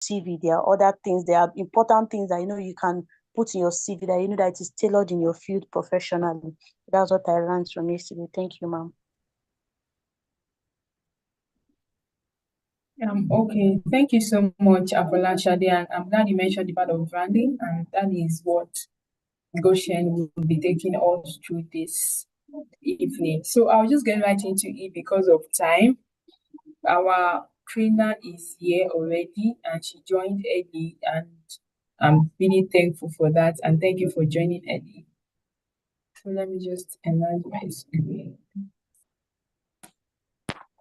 CV. There are other things, there are important things that you can put in your CV that that it is tailored in your field professionally. That's what I learned from yesterday. Thank you, ma'am. Okay, thank you so much, Afolashade, and I'm glad you mentioned the part of branding, and that is what Goshen will be taking us through this evening. So I'll just get right into it because of time. Our trainer is here already, and she joined early, and I'm really thankful for that, and thank you for joining early. So let me just enlarge my screen.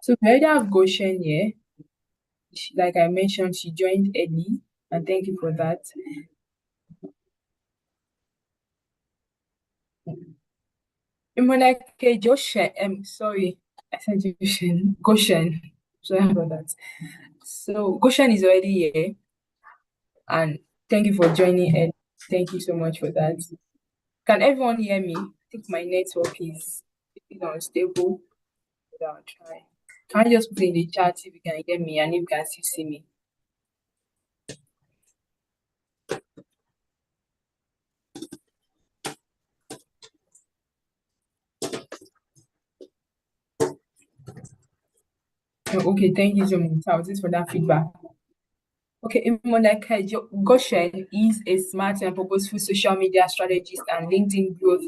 So we already have Goshen here. Like I mentioned, she joined early, and thank you for that. Imonake Joshen, sorry, I said Joshen, Goshen. Sorry about that. So Goshen is already here, and thank you for joining, and thank you so much for that. Can everyone hear me? I think my network is unstable. But I'll try. Can I just put in the chat if you can hear me and if you can still see me? Oh, okay, thank you so much. I'll wait for that feedback. Okay, Imonaka Goshen is a smart and purposeful social media strategist and LinkedIn growth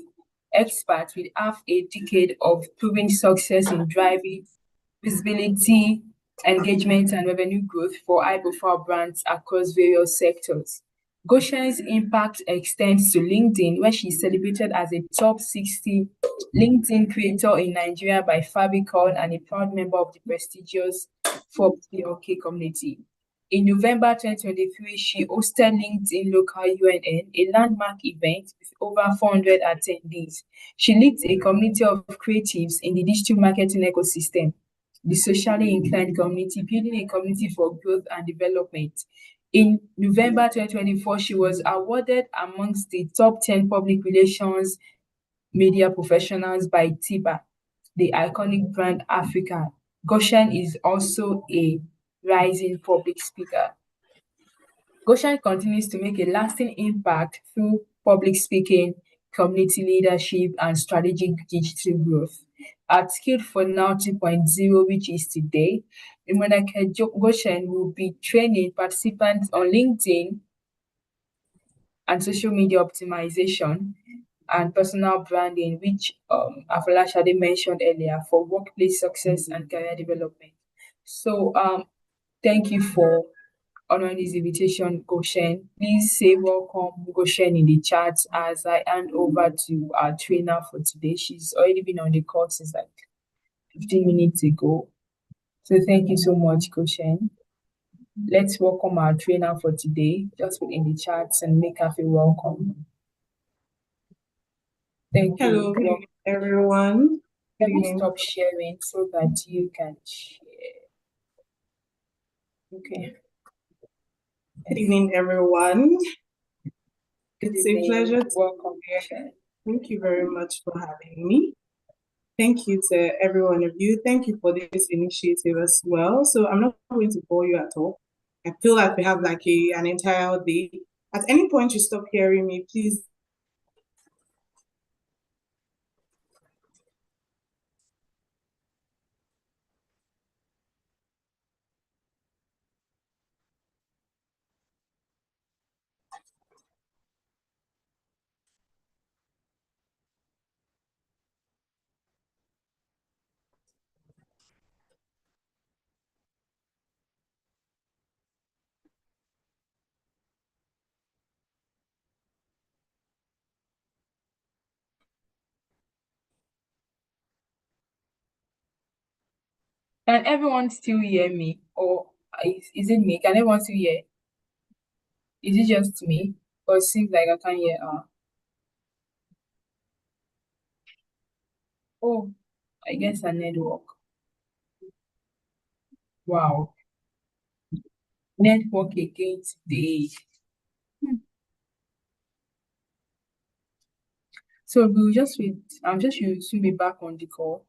expert with half a decade of proven success in driving visibility, engagement, and revenue growth for high-profile brands across various sectors. Goshen's impact extends to LinkedIn, where she is celebrated as a top 60 LinkedIn creator in Nigeria by Fabicon and a proud member of the prestigious Forbes PLK community. In November 2023, she hosted LinkedIn Local UNN, a landmark event with over 400 attendees. She leads a community of creatives in the digital marketing ecosystem, the socially inclined community, building a community for growth and development. In November 2024, she was awarded amongst the top 10 public relations media professionals by TIBA, the iconic brand Africa. Goshen is also a rising public speaker. Goshen continues to make a lasting impact through public speaking, community leadership, and strategic digital growth. At Skilled for Now 2.0, which is today, Imonake Goshen will be training participants on LinkedIn and social media optimization and personal branding, which Afolashade mentioned earlier, for workplace success and career development. So thank you for honoring this invitation, Goshen. Please say welcome, Goshen, in the chat as I hand over to our trainer for today. She's already been on the call since like 15 minutes ago. So thank you so much, Goshen. Let's welcome our trainer for today. Just put in the chat and make her feel welcome. Thank Hello, you. everyone. Let me stop sharing so that you can share. Okay. Good evening, everyone. It's a pleasure. Welcome. Thank you very much for having me. Thank you to every one of you. Thank you for this initiative as well. So I'm not going to bore you at all. I feel like we have like an entire day. At any point you stop hearing me, please. Can everyone still hear me? Or is it me? Can everyone still hear? Is it just me? Or it seems like I can't hear her? Oh, I guess a network. Wow. Network again today. So we'll just wait. I'm just will soon be back on the call.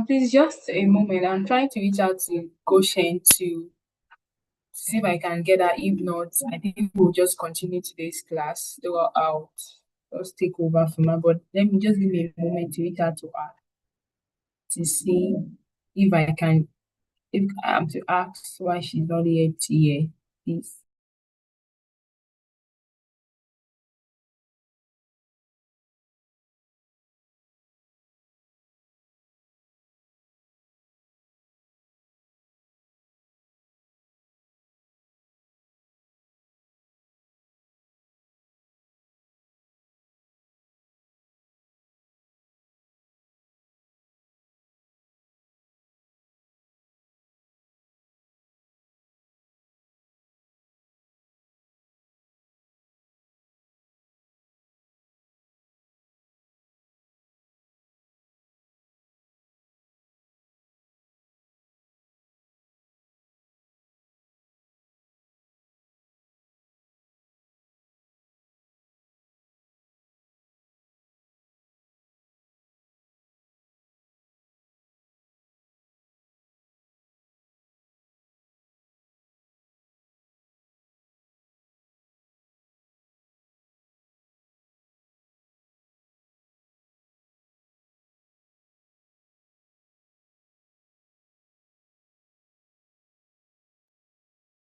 Please, just a moment. I'm trying to reach out to Goshen to see if I can get her. If not, I think we'll just continue today's class. They were out. Just take over from her. But let me just give me a moment to reach out to her to see if I can, if I'm to ask why she's not yet here. Please.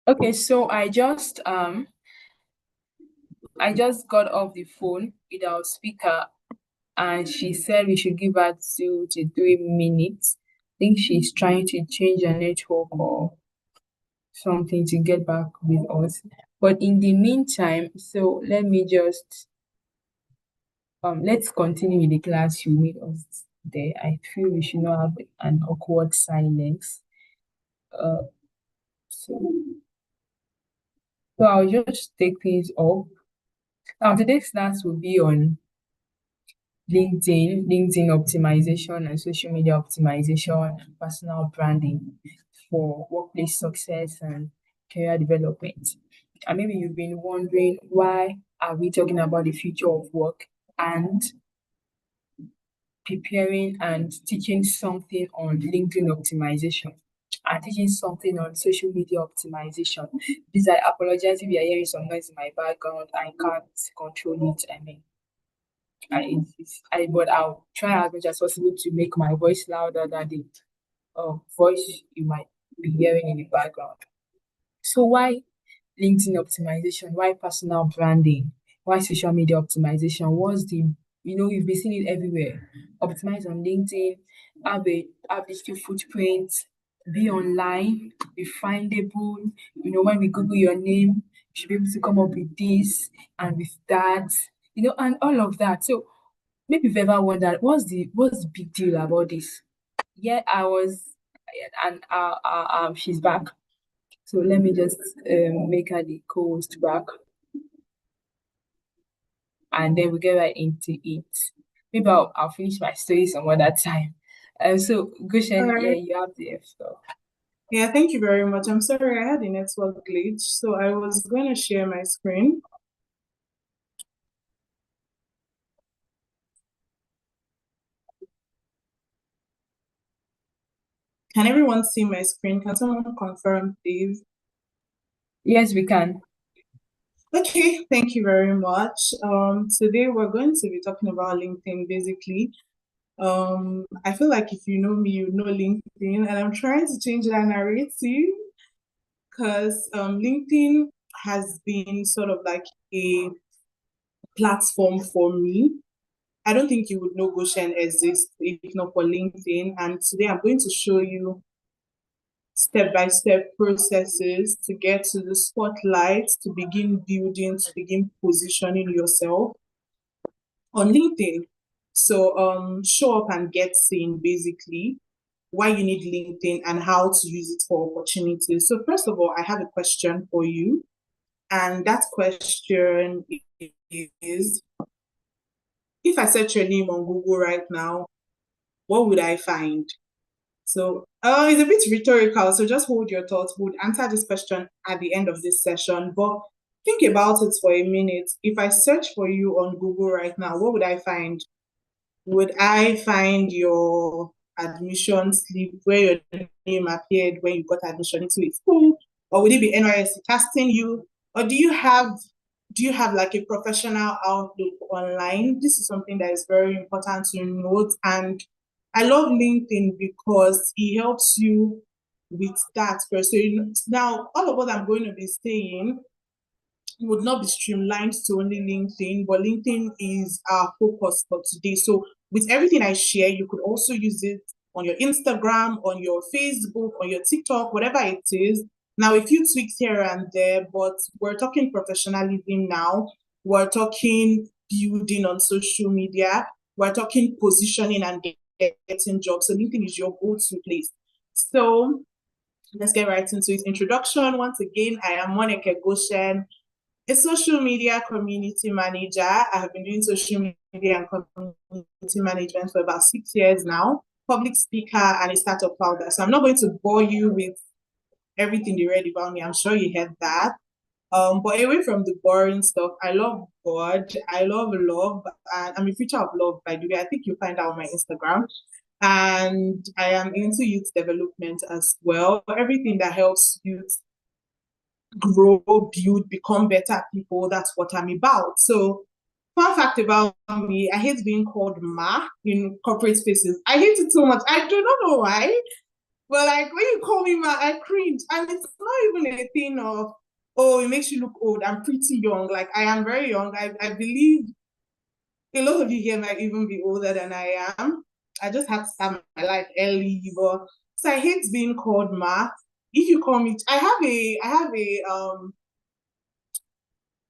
Okay, so I just got off the phone with our speaker, and she said we should give her 2 to 3 minutes. I think she's trying to change her network or something to get back with us. But in the meantime, so let me just let's continue with the class. You meet us there. I feel we should not have an awkward silence. Uh, so I'll just take things up. Now today's class will be on LinkedIn optimization and social media optimization, personal branding for workplace success and career development. And maybe you've been wondering, why are we talking about the future of work and preparing and teaching something on LinkedIn optimization and teaching something on social media optimization? Please, I apologize if you are hearing some noise in my background. I can't control it. But I'll try as much as possible to make my voice louder than the voice you might be hearing in the background. So why LinkedIn optimization? Why personal branding? Why social media optimization? What's the, you've been seeing it everywhere. Optimize on LinkedIn, have digital footprint, be online, be findable. When we Google your name, you should be able to come up with this and with that, and all of that. So maybe you've ever wondered, what's the big deal about this? Yeah, I was, and she's back. So let me just make her the co-host back, and then we get right into it. Maybe I'll finish my story some other time. So Gushen, yeah, Alright. you have the floor. Yeah, thank you very much. I'm sorry, I had a network glitch, so I was going to share my screen. Can everyone see my screen? Can someone confirm, please? Yes, we can. Okay, thank you very much. Today we're going to be talking about LinkedIn basically. I feel like if you know me, you know LinkedIn, and I'm trying to change that narrative because LinkedIn has been sort of like a platform for me. I don't think you would know Goshen exists if not for LinkedIn. And today I'm going to show you step-by-step processes to get to the spotlight, to begin building, to begin positioning yourself on LinkedIn. So show up and get seen, basically, why you need LinkedIn and how to use it for opportunities. So first of all, I have a question for you. And that question is, if I search your name on Google right now, what would I find? So it's a bit rhetorical, so just hold your thoughts. We'll answer this question at the end of this session, but think about it for a minute. If I search for you on Google right now, what would I find? Would I find your admission slip where your name appeared when you got admission into a school? Or would it be NYSC casting you? Or do you have like a professional outlook online? This is something that is very important to note. And I love LinkedIn because it helps you with that person. Now, all of what I'm going to be saying would not be streamlined to only LinkedIn, but LinkedIn is our focus for today. So with everything I share, you could also use it on your Instagram, on your Facebook, on your TikTok, whatever it is. Now, a few tweaks here and there, but we're talking professionalism now. We're talking building on social media. We're talking positioning and getting jobs. So LinkedIn is your go-to place. So let's get right into it. Introduction. Once again, I am Monica Goshen, a social media community manager. I have been doing social media and community management for about 6 years now, public speaker and a startup founder. So I'm not going to bore you with everything you read about me. I'm sure you heard that. But away from the boring stuff, I love God. I love love. And I'm a preacher of love, by the way. I think you'll find out on my Instagram. And I am into youth development as well. Everything that helps youth grow, build, become better people. That's what I'm about. So, fun fact about me, I hate being called Ma in corporate spaces. I hate it so much. I do not know why. But like when you call me Ma, I cringe. And it's not even a thing of, oh, it makes you look old. I'm pretty young. Like I am very young. I believe a lot of you here might even be older than I am. I just had to start my life early, but so I hate being called Ma. If you call me, I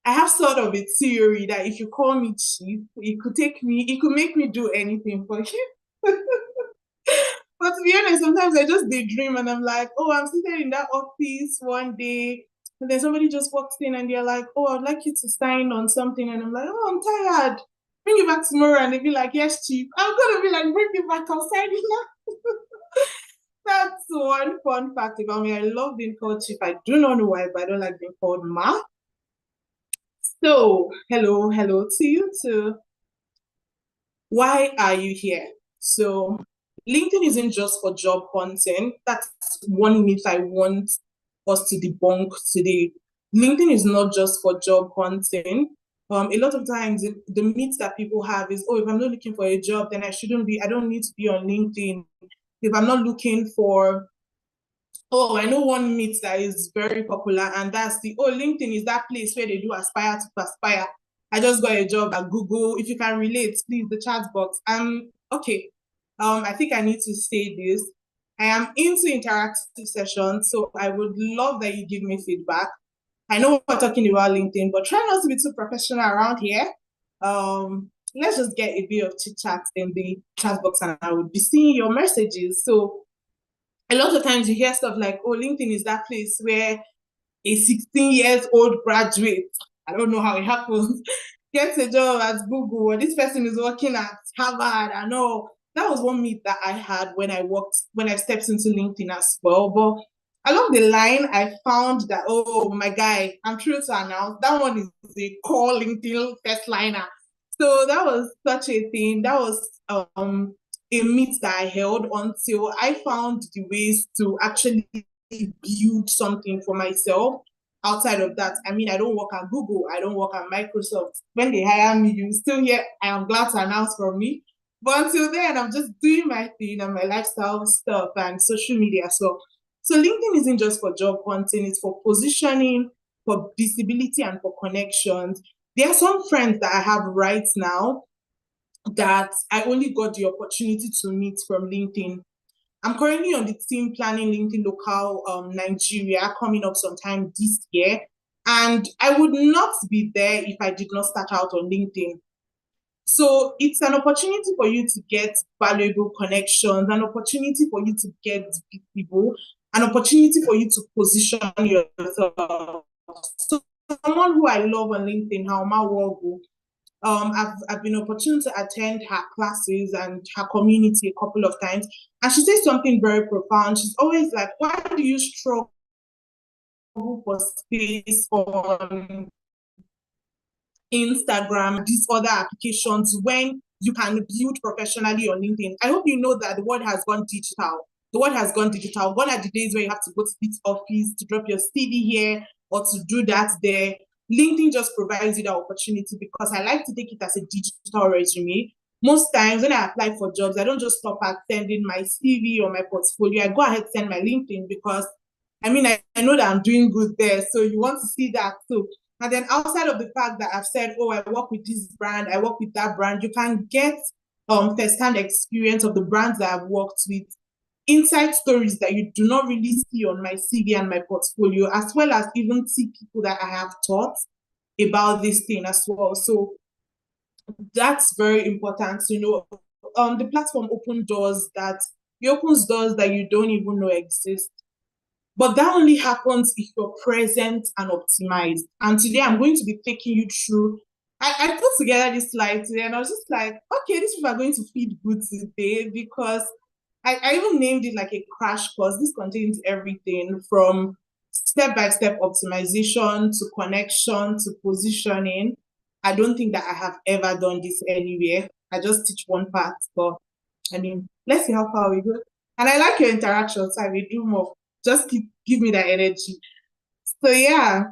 have sort of a theory that if you call me chief, it could make me do anything for you. But to be honest, sometimes I just daydream and I'm like, oh, I'm sitting in that office one day, and then somebody just walks in and they're like, oh, I'd like you to sign on something. And I'm like, oh, I'm tired. Bring it back tomorrow. And they'd be like, yes, chief. I'm gonna be like, bring it back, I'll sign it now. That's one fun fact about me. I love being called chief. I do not know why, but I don't like being called Ma. So, hello to you too. Why are you here? So, LinkedIn isn't just for job hunting. That's one myth I want us to debunk today. LinkedIn is not just for job hunting. A lot of times the myth that people have is, oh, if I'm not looking for a job, then I don't need to be on LinkedIn. If I'm not looking for, oh, I know one myth that is very popular, and that's LinkedIn is that place where they do aspire to perspire. I just got a job at Google. If you can relate, please, the chat box. Okay. I think I need to say this. I am into interactive sessions, so I would love that you give me feedback. I know we're talking about LinkedIn, but try not to be too professional around here. Let's just get a bit of chit chat in the chat box, and I will be seeing your messages. So a lot of times you hear stuff like, oh, LinkedIn is that place where a 16 years old graduate, I don't know how it happens, gets a job at Google, or this person is working at Harvard. I know that was one myth that I had when I stepped into LinkedIn as well. But along the line, I found that, oh my guy, I'm true to announce that one is a core LinkedIn first liner. So that was such a thing. That was a myth that I held until I found the ways to actually build something for myself outside of that. I mean, I don't work at Google, I don't work at Microsoft. When they hire me, you still hear, I am glad to announce for me. But until then, I'm just doing my thing and my lifestyle stuff and social media. So LinkedIn isn't just for job hunting, it's for positioning, for visibility, and for connections. There are some friends that I have right now that I only got the opportunity to meet from LinkedIn. I'm currently on the team planning LinkedIn Local Nigeria coming up sometime this year. And I would not be there if I did not start out on LinkedIn. So it's an opportunity for you to get valuable connections, an opportunity for you to get people, an opportunity for you to position yourself. So someone who I love on LinkedIn, Haoma Wogu, I've been opportunity to attend her classes and her community a couple of times. And she says something very profound. She's always like, why do you struggle for space on Instagram, these other applications, when you can build professionally on LinkedIn. I hope you know that the world has gone digital. The world has gone digital. Gone are the days where you have to go to this office to drop your CV here or to do that there. LinkedIn just provides you that opportunity, because I like to take it as a digital resume. Most times when I apply for jobs, I don't just stop at sending my CV or my portfolio. I go ahead and send my LinkedIn, because I mean, I know that I'm doing good there. So you want to see that too. And then outside of the fact that I've said, oh, I work with this brand, I work with that brand, you can get first-hand experience of the brands that I've worked with, inside stories that you do not really see on my CV and my portfolio, as well as even see people that I have taught about this thing as well. So that's very important to know. The platform opens doors that you don't even know exist. But that only happens if you're present and optimized. And today I'm going to be taking you through. I put together this slide today, and I was just like, okay, these people are going to feel good today, because I even named it like a crash course. This contains everything from step-by-step optimization to connection to positioning. I don't think that I have ever done this anywhere. I just teach one part, but I mean, let's see how far we go. And I like your interactions. I will do more. Just give me that energy. So yeah.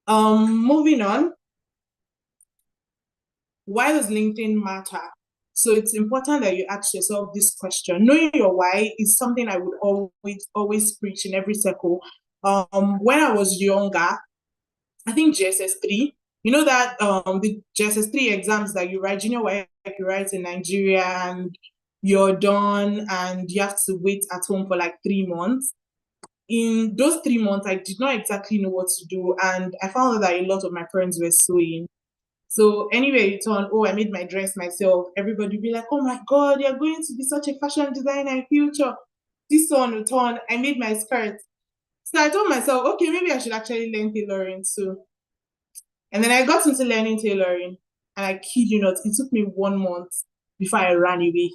Moving on. Why does LinkedIn matter? So it's important that you ask yourself this question. Knowing your why is something I would always preach in every circle. When I was younger, I think GSS3, you know that the GSS3 exams that you write, junior WAEC you write in Nigeria, and you're done and you have to wait at home for like 3 months. In those 3 months, I did not exactly know what to do, and I found out that a lot of my friends were sewing. So anyway, you turn, oh, I made my dress myself. Everybody will be like, oh my God, you're going to be such a fashion designer in future. This one will turn, I made my skirt. So I told myself, okay, maybe I should actually learn tailoring too. And then I got into learning tailoring, and I kid you not, it took me 1 month before I ran away.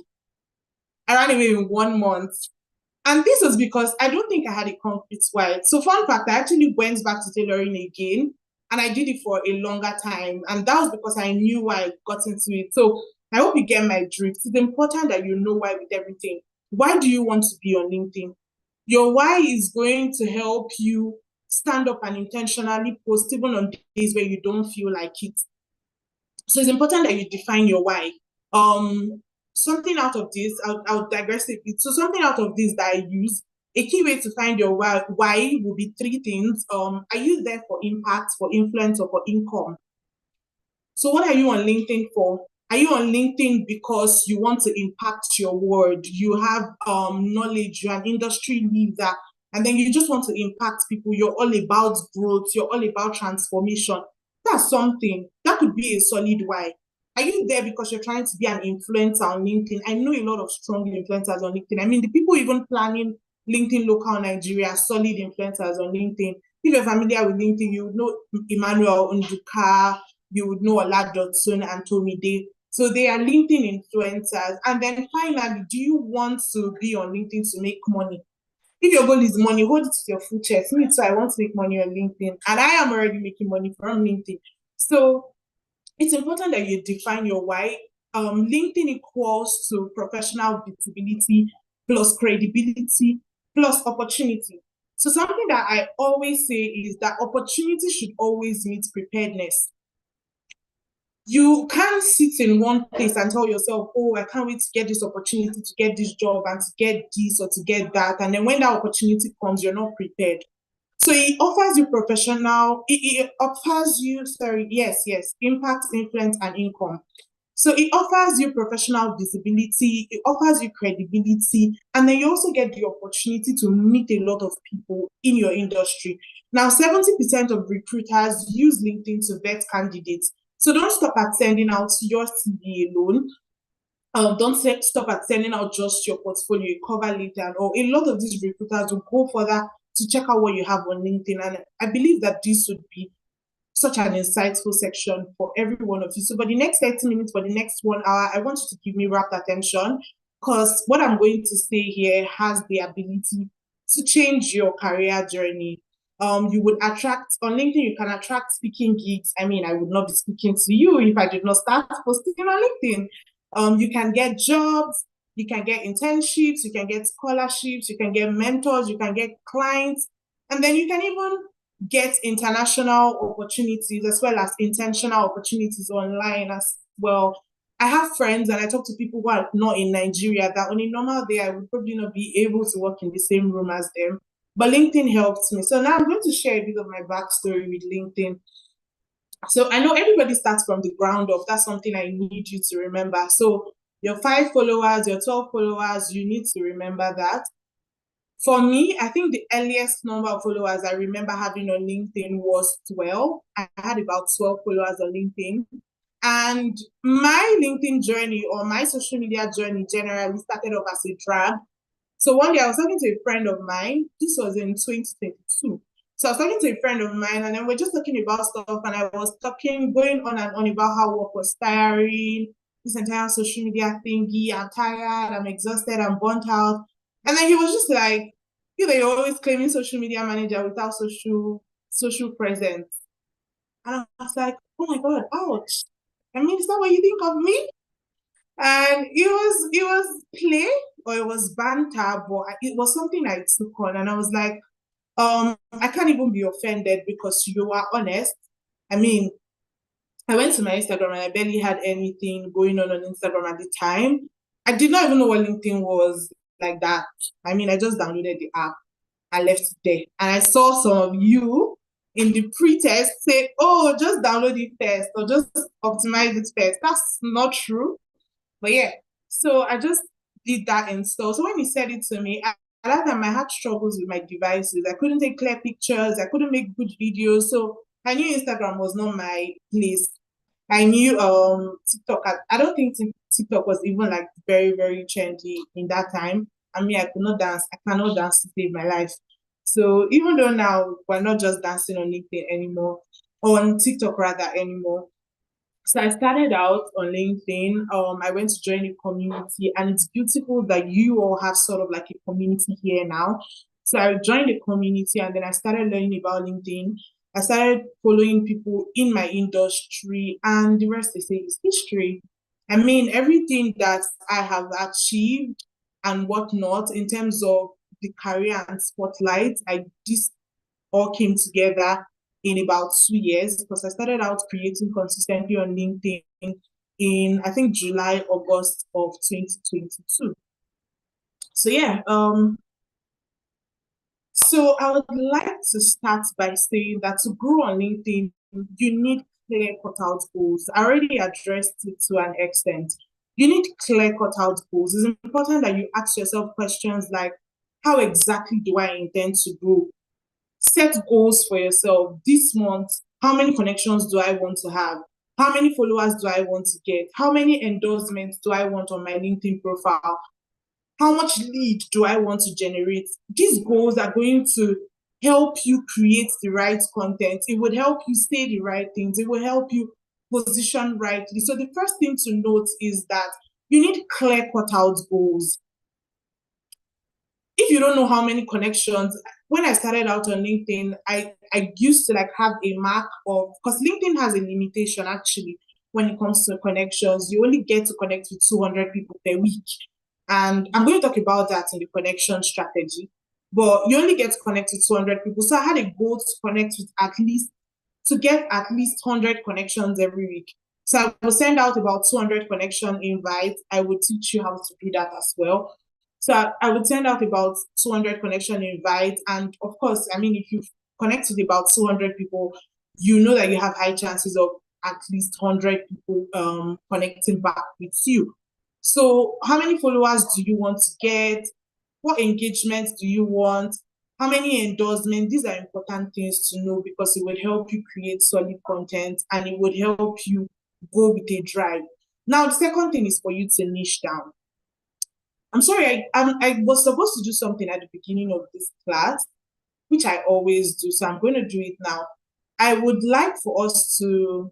I ran away in 1 month. And this was because I don't think I had a concrete why. So fun fact, I actually went back to tailoring again, and I did it for a longer time. And that was because I knew why I got into it. So I hope you get my drift. It's important that you know why with everything. Why do you want to be on LinkedIn? Your why is going to help you stand up and intentionally post even on days where you don't feel like it. So it's important that you define your why. Something out of this, I'll digress a bit. So something out of this that I use, a key way to find your why will be 3 things. Are you there for impact, for influence, or for income? So what are you on LinkedIn for? Are you on LinkedIn because you want to impact your world? You have knowledge, you're an industry leader, and then you just want to impact people. You're all about growth. You're all about transformation. That's something. That could be a solid why. Are you there because you're trying to be an influencer on LinkedIn? I know a lot of strong influencers on LinkedIn. I mean, the people even planning LinkedIn local Nigeria, solid influencers on LinkedIn. If you're familiar with LinkedIn, you would know Emmanuel Nduka, you would know Ola Dotson and Tomide. So they are LinkedIn influencers. And then finally, do you want to be on LinkedIn to make money? If your goal is money, hold it to your full chest. Me too, I want to make money on LinkedIn. And I am already making money from LinkedIn. So it's important that you define your why. LinkedIn equals to professional visibility plus credibility plus opportunity. So something that I always say is that opportunity should always meet preparedness. You can't sit in one place and tell yourself, oh, I can't wait to get this opportunity, to get this job and to get this or to get that. And then when that opportunity comes, you're not prepared. So it offers you it offers you, impact, influence, and income. So it offers you professional visibility, it offers you credibility, and then you also get the opportunity to meet a lot of people in your industry. Now, 70% of recruiters use LinkedIn to vet candidates. So don't stop at sending out your CV alone. Don't stop at sending out just your portfolio, cover letter, or a lot of these recruiters will go further to check out what you have on LinkedIn. And I believe that this would be such an insightful section for every one of you. So for the next 30 minutes, for the next 1 hour, I want you to give me rapt attention, because what I'm going to say here has the ability to change your career journey. You would attract, on LinkedIn, you can attract speaking gigs. I mean, I would not be speaking to you if I did not start posting on LinkedIn. You can get jobs, you can get internships, you can get scholarships, you can get mentors, you can get clients, and then you can even get international opportunities as well as intentional opportunities online as well. I have friends and I talk to people who are not in Nigeria that on a normal day I would probably not be able to work in the same room as them. But LinkedIn helped me. So now I'm going to share a bit of my backstory with LinkedIn. So I know everybody starts from the ground up. That's something I need you to remember. So your 5 followers, your 12 followers, you need to remember that. For me, I think the earliest number of followers I remember having on LinkedIn was 12. I had about 12 followers on LinkedIn. And my LinkedIn journey or my social media journey generally started off as a drag. So one day I was talking to a friend of mine. This was in 2022. So I was talking to a friend of mine, and then we're just talking about stuff, and I was going on and on about how work was tiring, this entire social media thingy. I'm tired, I'm exhausted, I'm burnt out. And then he was just like, you're always claiming social media manager without social presence. And I was like, oh my God, ouch. I mean, is that what you think of me? And it was play or it was banter, but it was something I took on, and I was like, I can't even be offended because you are honest. I mean, I went to my Instagram and I barely had anything going on Instagram at the time. I did not even know what LinkedIn was like that. I mean, I just downloaded the app. I left it there, and I saw some of you in the pre-test say, "Oh, just download it first or just optimize it first." That's not true. But yeah, so I just did that install. So when he said it to me, at that time I had struggles with my devices. I couldn't take clear pictures. I couldn't make good videos. So I knew Instagram was not my place. I knew TikTok. I don't think TikTok was even like very, very trendy in that time. I mean, I could not dance. I cannot dance to save my life. So even though now we're not just dancing on LinkedIn anymore, on TikTok rather anymore, so I started out on LinkedIn. I went to join a community, and it's beautiful that you all have sort of like a community here now. So I joined the community, and then I started learning about LinkedIn. I started following people in my industry, and the rest they say is history. I mean, everything that I have achieved and whatnot in terms of the career and spotlight, this all came together in about 2 years because I started out creating consistently on LinkedIn in I think July, August of 2022. So yeah, so I would like to start by saying that to grow on LinkedIn, you need clear cut-out goals. I already addressed it to an extent. You need clear cut-out goals. It's important that you ask yourself questions like, how exactly do I intend to grow? Set goals for yourself. This month, how many connections do I want to have? How many followers do I want to get? How many endorsements do I want on my LinkedIn profile? How much lead do I want to generate? These goals are going to help you create the right content. It would help you say the right things. It will help you position rightly. So the first thing to note is that you need clear cut out goals. If you don't know how many connections, when I started out on LinkedIn, I used to like have a mark of, because LinkedIn has a limitation actually when it comes to connections. You only get to connect with 200 people per week. And I'm going to talk about that in the connection strategy. But you only get to connect with 200 people. So I had a goal to connect with to get at least 100 connections every week. So I will send out about 200 connection invites. I will teach you how to do that as well. So I would send out about 200 connection invites. And of course, I mean, if you connect with about 200 people, you know that you have high chances of at least 100 people connecting back with you. So how many followers do you want to get? What engagement do you want? How many endorsements? These are important things to know because it would help you create solid content and it would help you go with a drive. Now, the second thing is for you to niche down. I'm sorry, I was supposed to do something at the beginning of this class, which I always do, so I'm going to do it now. I would like for us to,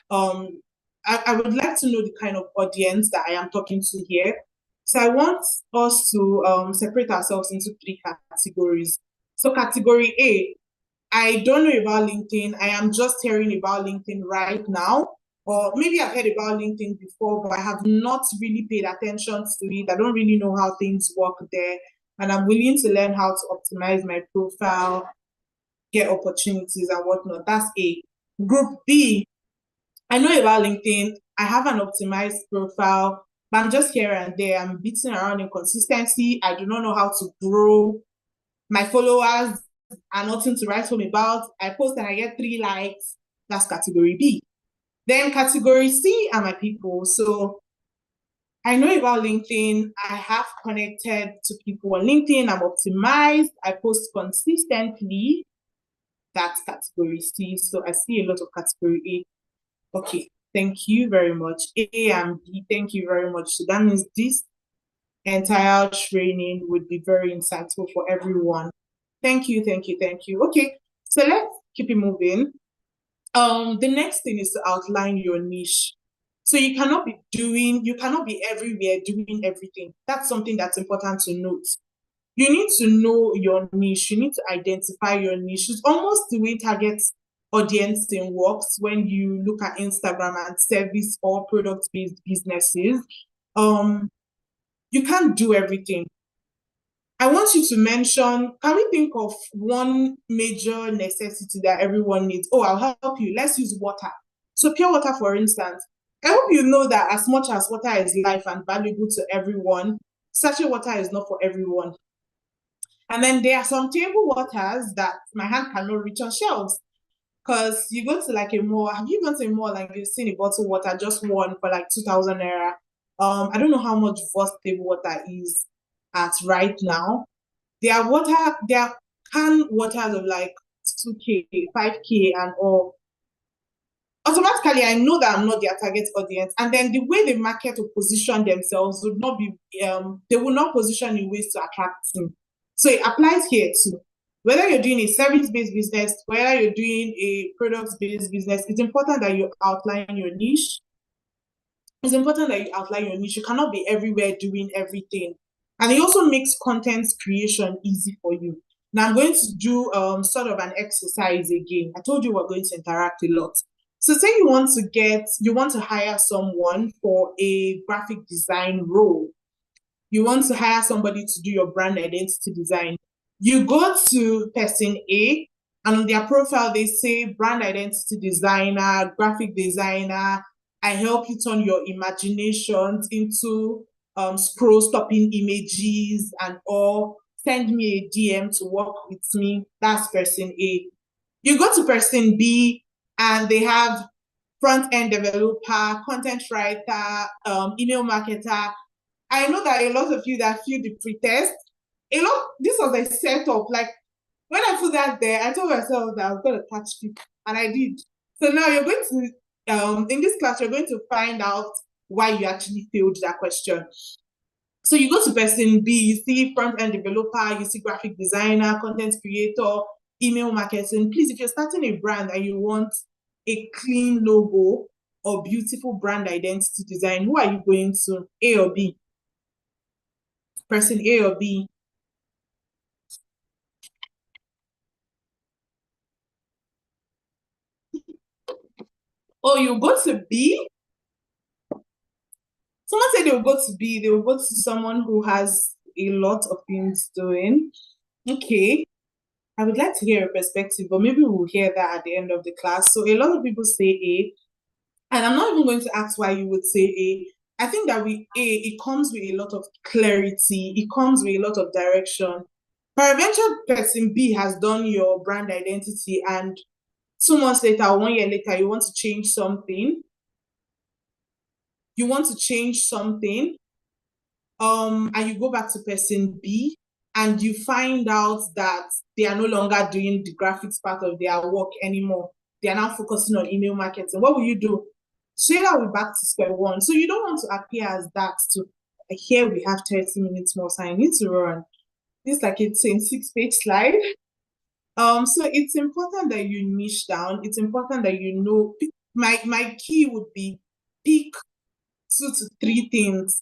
I would like to know the kind of audience that I am talking to here. So I want us to separate ourselves into 3 categories. So category A, I don't know about LinkedIn. I am just hearing about LinkedIn right now. Or maybe I've heard about LinkedIn before, but I have not really paid attention to it. I don't really know how things work there. And I'm willing to learn how to optimize my profile, get opportunities and whatnot. That's A. Group B, I know about LinkedIn. I have an optimized profile, but I'm just here and there. I'm beating around inconsistency. I do not know how to grow. My followers are nothing to write home about. I post and I get 3 likes. That's category B. Then category C are my people. So I know about LinkedIn. I have connected to people on LinkedIn. I'm optimized. I post consistently. That's category C. So I see a lot of category A. Okay, thank you very much. A and B, thank you very much. So that means this entire training would be very insightful for everyone. Thank you, thank you, thank you. Okay, so let's keep it moving. The next thing is to outline your niche. So you cannot be everywhere doing everything. That's something that's important to note. You need to know your niche. You need to identify your niche. It's almost the way target audience works when you look at Instagram and service or product-based businesses. You can't do everything. I want you to mention, can we think of one major necessity that everyone needs? Oh, I'll help you. Let's use water. So pure water, for instance. I hope you know that as much as water is life and valuable to everyone, sachet water is not for everyone. And then there are some table waters that my hand cannot reach on shelves. Because you go to like a mall, have you gone to a mall and you've seen a bottle water, just one for like 2,000 naira? I don't know how much Voss table water is at right now. There are can waters of like 2K, 5K and all. Automatically, I know that I'm not their target audience. And then the way they market or position themselves would not be, they will not position in ways to attract them. So it applies here too. Whether you're doing a service-based business, whether you're doing a product-based business, it's important that you outline your niche. It's important that you outline your niche. You cannot be everywhere doing everything. And it also makes content creation easy for you. Now I'm going to do sort of an exercise again. I told you we're going to interact a lot. So say you want to hire someone for a graphic design role. You want to hire somebody to do your brand identity design. You go to person A, and on their profile, they say brand identity designer, graphic designer. I help you turn your imaginations into scroll-stopping images and all. Send me a DM to work with me. That's person A. You go to person B, and they have front-end developer, content writer, email marketer. I know that a lot of you that feel the pretest, this was a setup. Like when I put that there, I told myself that I was going to catch people, and I did. So now you're going to, in this class, you're going to find out why you actually failed that question. So you go to person B, you see front-end developer, you see graphic designer, content creator, email marketing. Please, if you're starting a brand and you want a clean logo or beautiful brand identity design, who are you going to, A or B? Person A or B? Oh, you go to B? Someone said they will go to B. They will go to someone who has a lot of things doing. Okay. I would like to hear your perspective, but maybe we'll hear that at the end of the class. So a lot of people say A, and I'm not even going to ask why you would say A. I think that it comes with a lot of clarity. It comes with a lot of direction. Peradventure person B has done your brand identity, and 2 months later, 1 year later, you want to change something. And you go back to person B, and you find out that they are no longer doing the graphics part of their work anymore. They are now focusing on email marketing. What will you do? Straight out, we're back to square one. So you don't want to appear as that. So here we have 30 minutes more, so I need to run. This is like a 26-page slide. So it's important that you niche down. It's important that you know. My key would be pick 2 to 3 things.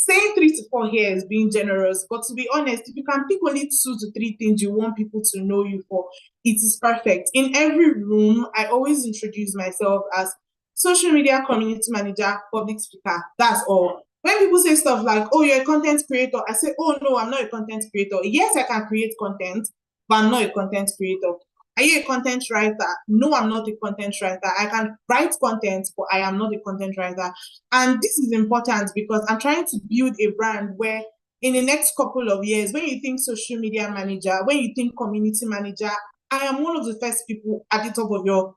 saying 3 to 4 here is being generous, but to be honest, if you can pick only 2 to 3 things you want people to know you for, it is perfect. In every room, I always introduce myself as social media community manager, public speaker. That's all. When people say stuff like, oh, you're a content creator, I say, oh, no, I'm not a content creator. Yes, I can create content, but I'm not a content creator. Are you a content writer? No, I'm not a content writer. I can write content, but I am not a content writer. And this is important because I'm trying to build a brand where in the next couple of years, when you think social media manager, when you think community manager, I am one of the first people at the top of your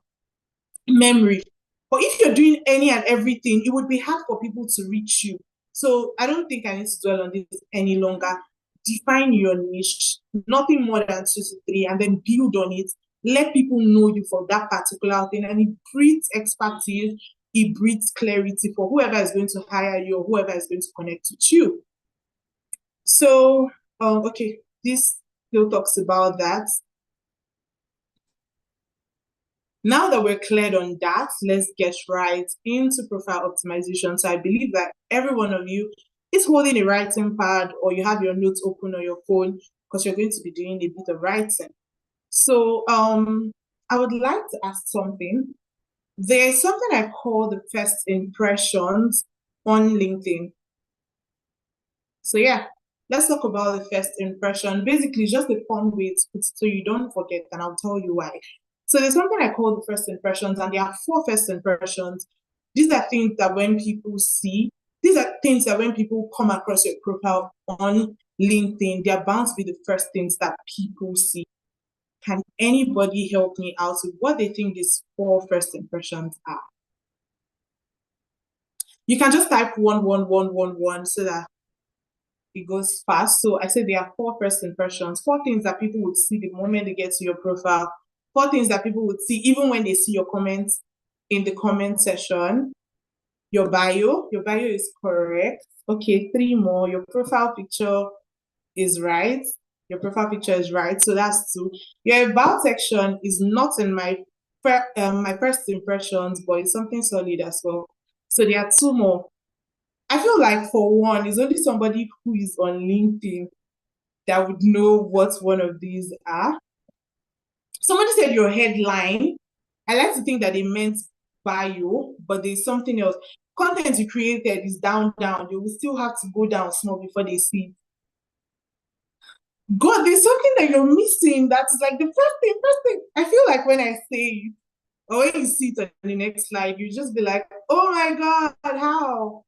memory. But if you're doing any and everything, it would be hard for people to reach you. So I don't think I need to dwell on this any longer. Define your niche, nothing more than 2 to 3, and then build on it. Let people know you for that particular thing, and it breeds expertise, it breeds clarity for whoever is going to hire you or whoever is going to connect with you. So, okay, this still talks about that. Now that we're cleared on that, let's get right into profile optimization. So I believe that every one of you is holding a writing pad or you have your notes open on your phone because you're going to be doing a bit of writing. So I would like to ask something. There's something I call the first impressions on LinkedIn. So yeah, let's talk about the first impression. Basically, just a fun way to put it so you don't forget, and I'll tell you why. So there's something I call the first impressions, and there are 4 first impressions. These are things that when people see, these are things that when people come across your profile on LinkedIn, they're bound to be the first things that people see. Can anybody help me out with what they think these 4 first impressions are? You can just type 11111 so that it goes fast. So I said there are 4 first impressions, 4 things that people would see the moment they get to your profile, 4 things that people would see even when they see your comments in the comment section. Your bio is correct. Okay, 3 more. Your profile picture is right. Your profile picture is right, so that's 2. Your about section is not in my first impressions, but it's something solid as well. So there are 2 more. I feel like for one, it's only somebody who is on LinkedIn that would know what one of these are. Somebody said your headline. I like to think that they meant bio, but there's something else. Content you created is down. You will still have to go down small before they see it. God, there's something that you're missing. That's like the first thing. I feel like when I say it, or when you see it on the next slide, you just be like, oh my God, how?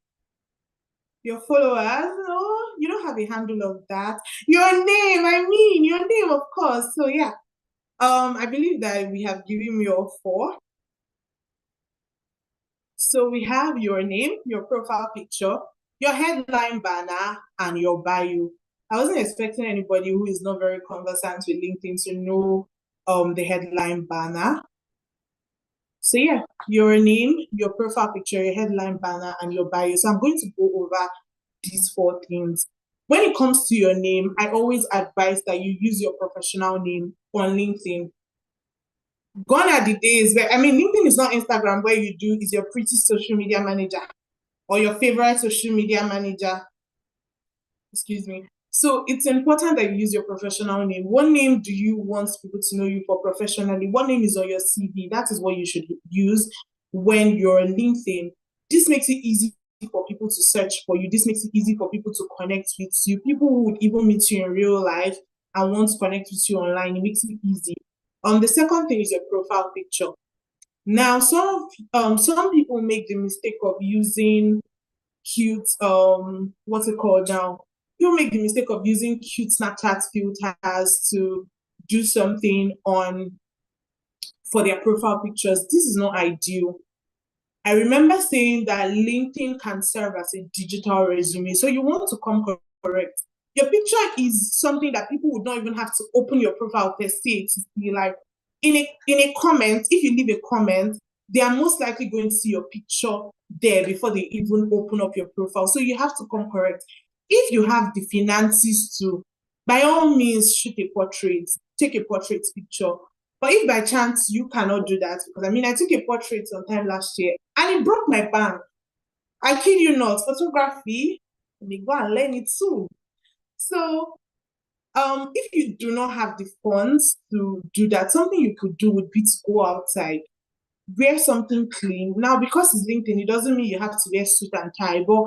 Your followers, no, you don't have a handle of that. Your name, of course. So yeah, I believe that we have given you all 4. So we have your name, your profile picture, your headline banner, and your bio. I wasn't expecting anybody who is not very conversant with LinkedIn to know the headline banner. So yeah, your name, your profile picture, your headline banner, and your bio. So I'm going to go over these 4 things. When it comes to your name, I always advise that you use your professional name on LinkedIn. Gone are the days where, LinkedIn is not Instagram where you do is your pretty social media manager or your favorite social media manager. Excuse me. So it's important that you use your professional name. What name do you want people to know you for professionally? What name is on your CV? That is what you should use when you're on LinkedIn. This makes it easy for people to search for you. This makes it easy for people to connect with you. People who would even meet you in real life and want to connect with you online, it makes it easy. The second thing is your profile picture. Now, some people make the mistake of using cute, what's it called now? People make the mistake of using cute Snapchat filters to do something for their profile pictures. This is not ideal. I remember saying that LinkedIn can serve as a digital resume. So you want to come correct. Your picture is something that people would not even have to open your profile per se to see. Like in a comment, if you leave a comment, they are most likely going to see your picture there before they even open up your profile. So you have to come correct. If you have the finances to, by all means, shoot a portrait, take a portrait picture. But if by chance you cannot do that, because I took a portrait sometime last year and it broke my bank. I kid you not, photography, You may go and learn it too. So if you do not have the funds to do that, something you could do would be to go outside, wear something clean. Now, because it's LinkedIn, it doesn't mean you have to wear suit and tie, but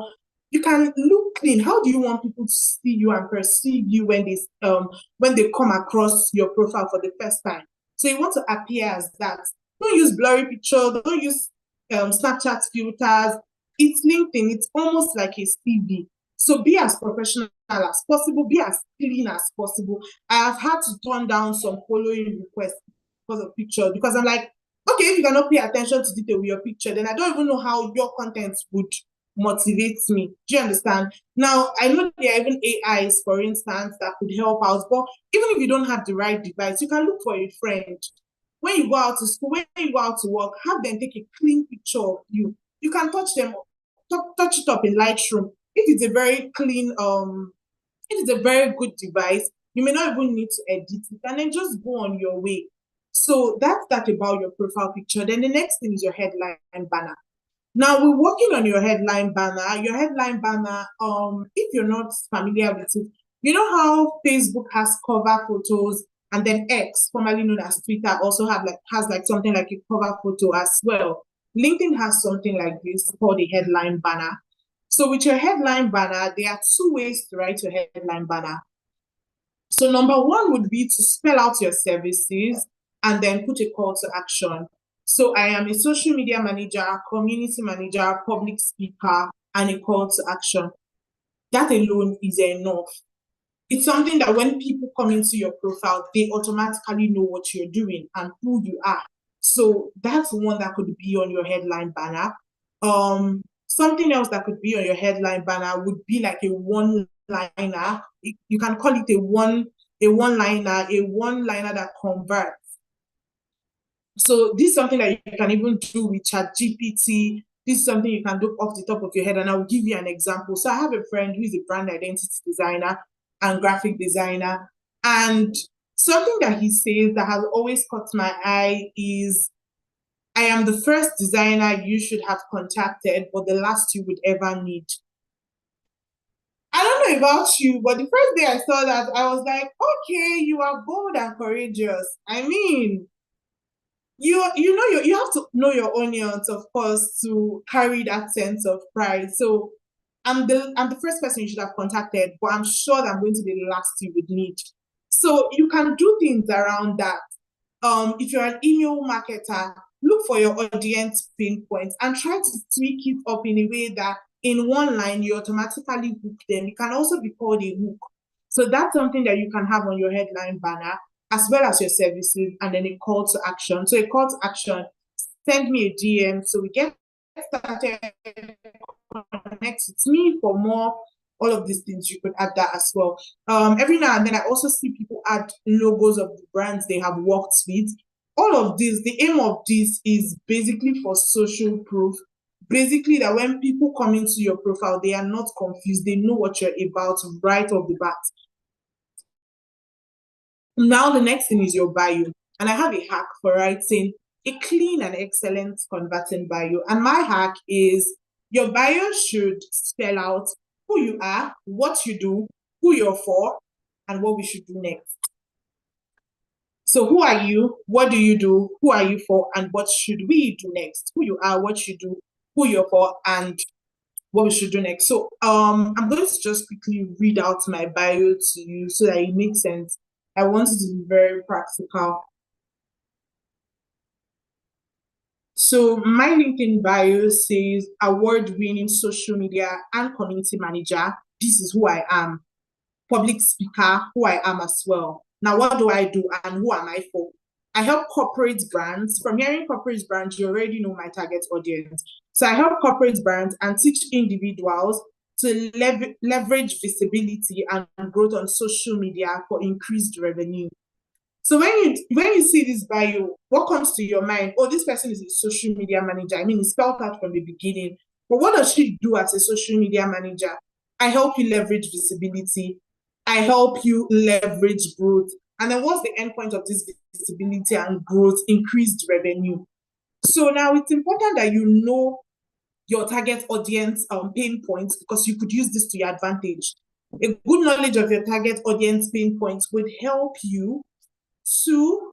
you can look clean. How do you want people to see you and perceive you when they come across your profile for the first time? So you want to appear as that. Don't use blurry pictures. Don't use Snapchat filters. It's LinkedIn. It's almost like a CV. So be as professional as possible. Be as clean as possible. I have had to turn down some following requests because of pictures, because I'm like, okay, if you cannot pay attention to detail with your picture, then I don't even know how your content would motivate me. Do you understand? Now, I know there are even AIs, for instance, that could help out, but even if you don't have the right device, you can look for a friend. When you go out to school, when you go out to work, have them take a clean picture of you. You can touch it up in Lightroom. If it's a very clean, if it's a very good device, you may not even need to edit it, and then just go on your way. So that's that about your profile picture. Then the next thing is your headline banner. Now we're working on your headline banner. Your headline banner, if you're not familiar with it, you know how Facebook has cover photos, and then X, formerly known as Twitter, also has something like a cover photo as well. LinkedIn has something like this called a headline banner. So with your headline banner, there are two ways to write your headline banner. So number one would be to spell out your services and then put a call to action. So I am a social media manager, community manager, public speaker, and a call to action. That alone is enough. It's something that when people come into your profile, they automatically know what you're doing and who you are. So that's one that could be on your headline banner. Something else that could be on your headline banner would be like a one-liner. You can call it a one-liner that converts. So this is something that you can even do with ChatGPT. This is something you can do off the top of your head, and I'll give you an example. So I have a friend who is a brand identity designer and graphic designer, and something that he says that has always caught my eye is, I am the first designer you should have contacted, but the last you would ever need. I don't know about you, but the first day I saw that, I was like, okay, you are bold and courageous. I mean, you have to know your onions, of course, to carry that sense of pride. So I'm the first person you should have contacted, but I'm sure that I'm going to be the last you would need. So you can do things around that. If you're an email marketer, look for your audience pain points and try to tweak it up in a way that in one line you automatically hook them. It can also be called a hook. So that's something that you can have on your headline banner, as well as your services, and then a call to action. So a call to action, send me a DM so we get started, connect with me for more. All of these things, you could add that as well. Every now and then I also see people add logos of the brands they have worked with. All of this, the aim of this is basically for social proof. Basically, that when people come into your profile, they are not confused. They know what you're about right off the bat. Now, the next thing is your bio. And I have a hack for writing a clean and excellent converting bio. And my hack is, your bio should spell out who you are, what you do, who you're for, and what we should do next. So who are you? What do you do? Who are you for? And what should we do next? Who you are, what you do, who you're for, and what we should do next. So I'm going to just quickly read out my bio to you so that it makes sense. I want it to be very practical. So my LinkedIn bio says award-winning social media and community manager. This is who I am. Public speaker, who I am as well. Now, what do I do and who am I for? I help corporate brands. From hearing corporate brands, you already know my target audience. So I help corporate brands and teach individuals to leverage visibility and growth on social media for increased revenue. So when you see this bio, what comes to your mind? Oh, this person is a social media manager. I mean, it's spelled out from the beginning. But what does she do as a social media manager? I help you leverage visibility. I help you leverage growth. And then what's the end point of this visibility and growth? Increased revenue. So now it's important that you know your target audience pain points, because you could use this to your advantage. A good knowledge of your target audience pain points would help you to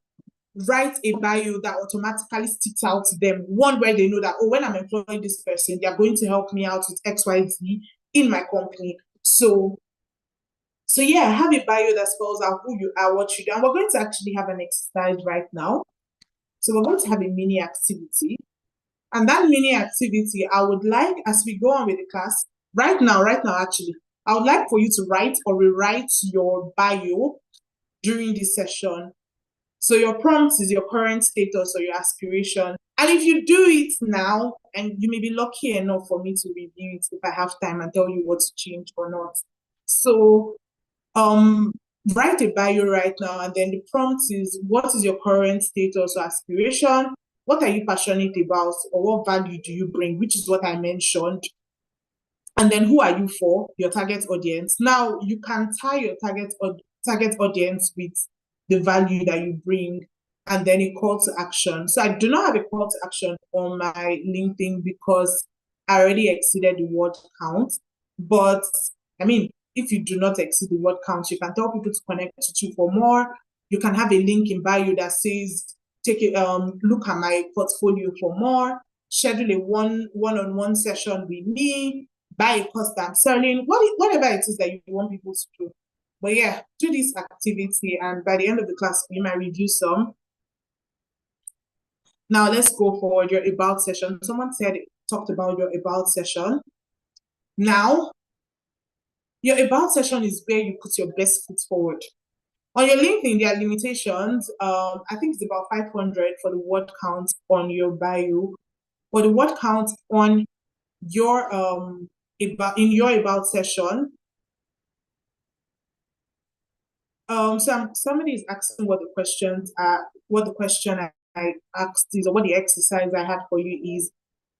write a bio that automatically sticks out to them. One, where they know that, oh, when I'm employing this person, they're going to help me out with XYZ in my company. So yeah, have a bio that spells out who you are, what you do. And we're going to actually have an exercise right now. So we're going to have a mini activity. And that mini activity, I would like, as we go on with the class, right now, actually, I would like for you to write or rewrite your bio during this session. So your prompt is your current status or your aspiration. And if you do it now, and you may be lucky enough for me to review it if I have time and tell you what to change or not. So write a bio right now, and then the prompt is, what is your current status or aspiration? What are you passionate about, or what value do you bring, which is what I mentioned. And then who are you for, your target audience. Now you can tie your target audience with the value that you bring, and then a call to action. So I do not have a call to action on my LinkedIn because I already exceeded the word count. But I mean, if you do not exceed the word count, you can tell people to connect to you for more. You can have a link in bio that says, take it, look at my portfolio for more, schedule a one-on-one session with me, buy a course that I'm selling, whatever it is that you want people to do. But yeah, do this activity, and by the end of the class, you might review some. Now let's go forward. Your about session. Someone talked about your about session. Now, your about session is where you put your best foot forward. On your LinkedIn, there are limitations. I think it's about 500 for the word count on your bio, or the word count on your in your about session. So somebody is asking what the questions are, what the question I asked is, or what the exercise I had for you is.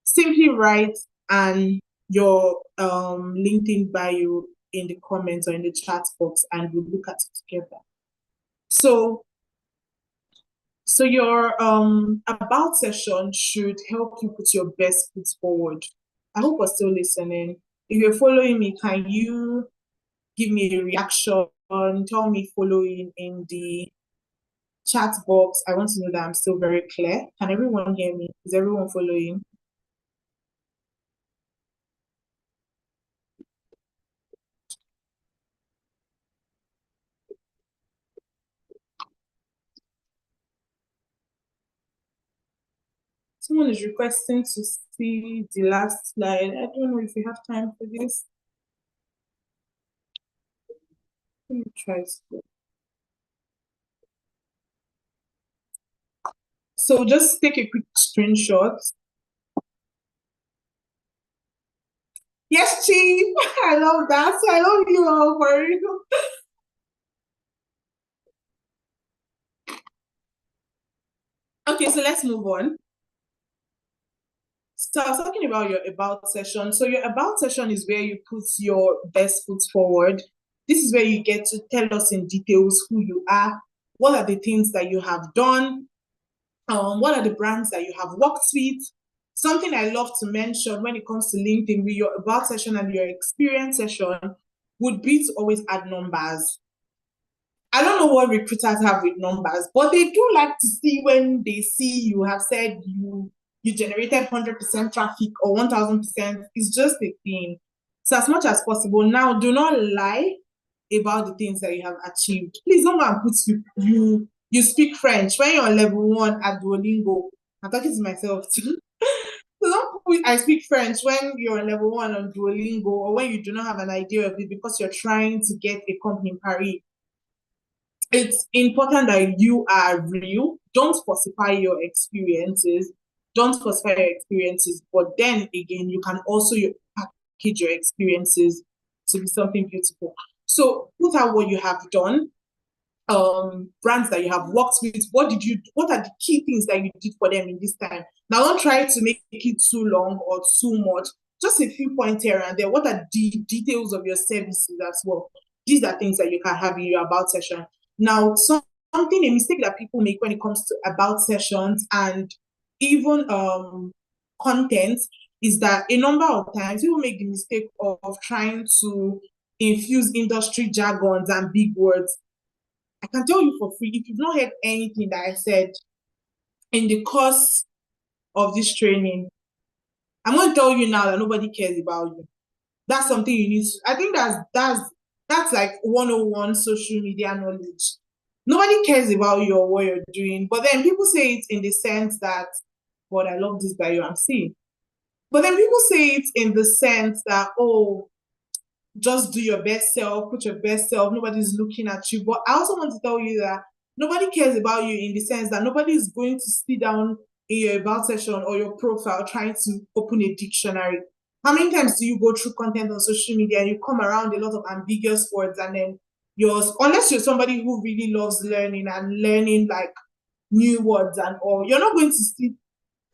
Simply write and your LinkedIn bio in the comments or in the chat box, and we'll look at it together. So your about session should help you put your best foot forward. I hope you're still listening. If you're following me, can you give me a reaction? Tell me following in the chat box. I want to know that I'm still very clear. Can everyone hear me? Is everyone following? Someone is requesting to see the last slide. I don't know if we have time for this. Let me try to. So just take a quick screenshot. Yes, Chief. I love that. I love you all for real. Okay, so let's move on. So I was talking about your about session. So your about session is where you put your best foot forward. This is where you get to tell us in details who you are, what are the things that you have done, what are the brands that you have worked with. Something I love to mention when it comes to LinkedIn with your about session and your experience session would be to always add numbers. I don't know what recruiters have with numbers, but they do like to see when they see you have said you generated 100% traffic or 1000%. It's just a thing. So as much as possible, now do not lie about the things that you have achieved. Please don't go and put you speak French when you're on level 1 at Duolingo. I'm talking to myself too. So don't put I speak French when you're on level 1 on Duolingo, or when you do not have an idea of it because you're trying to get a company in Paris. It's important that you are real. Don't falsify your experiences. But then again, you can also package your experiences to be something beautiful. So put out what you have done, brands that you have worked with. What are the key things that you did for them in this time? Now, don't try to make it too long or too much. Just a few points here and there. What are the details of your services as well? These are things that you can have in your about session. Now, a mistake that people make when it comes to about sessions and even content is that a number of times people make the mistake of trying to infuse industry jargons and big words. I can tell you for free, if you've not heard anything that I said in the course of this training, I'm going to tell you now that nobody cares about you. That's something you need to, I think that's like 101 social media knowledge. Nobody cares about you or what you're doing, but then people say it in the sense that, God, I love this guy I'm seeing. But then people say it in the sense that, oh, just do your best self, put your best self, nobody's looking at you. But I also want to tell you that nobody cares about you in the sense that nobody is going to sit down in your about section or your profile trying to open a dictionary. How many times do you go through content on social media and you come around a lot of ambiguous words, and then unless you're somebody who really loves learning and learning like new words and all, you're not going to sit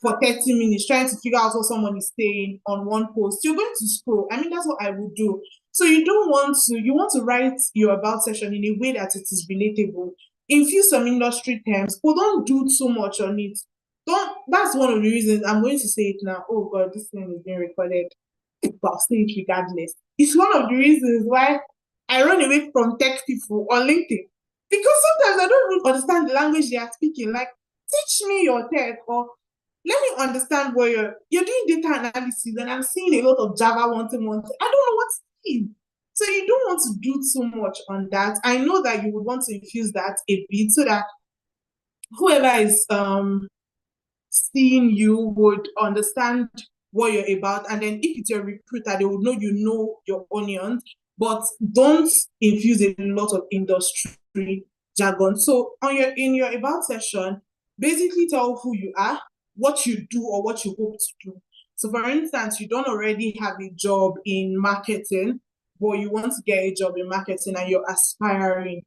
for 30 minutes trying to figure out what someone is saying on one post. You're going to scroll. I mean, that's what I would do. So you want to write your about section in a way that it is relatable. Infuse some industry terms, but don't do too much on it. That's one of the reasons I'm going to say it now. Oh God, this thing is being recorded. But I'll say it regardless. It's one of the reasons why I run away from tech people on LinkedIn. Because sometimes I don't even understand the language they are speaking. Like, teach me your tech, or let me understand where you're doing data analysis, and I'm seeing a lot of Java wanting. I don't know what it is. So you don't want to do too much on that. I know that you would want to infuse that a bit so that whoever is seeing you would understand what you're about. And then if it's your recruiter, they would know you know your onions, but don't infuse a lot of industry jargon. So in your about session, basically tell who you are, what you do, or what you hope to do. So for instance, you don't already have a job in marketing, but you want to get a job in marketing and you're aspiring.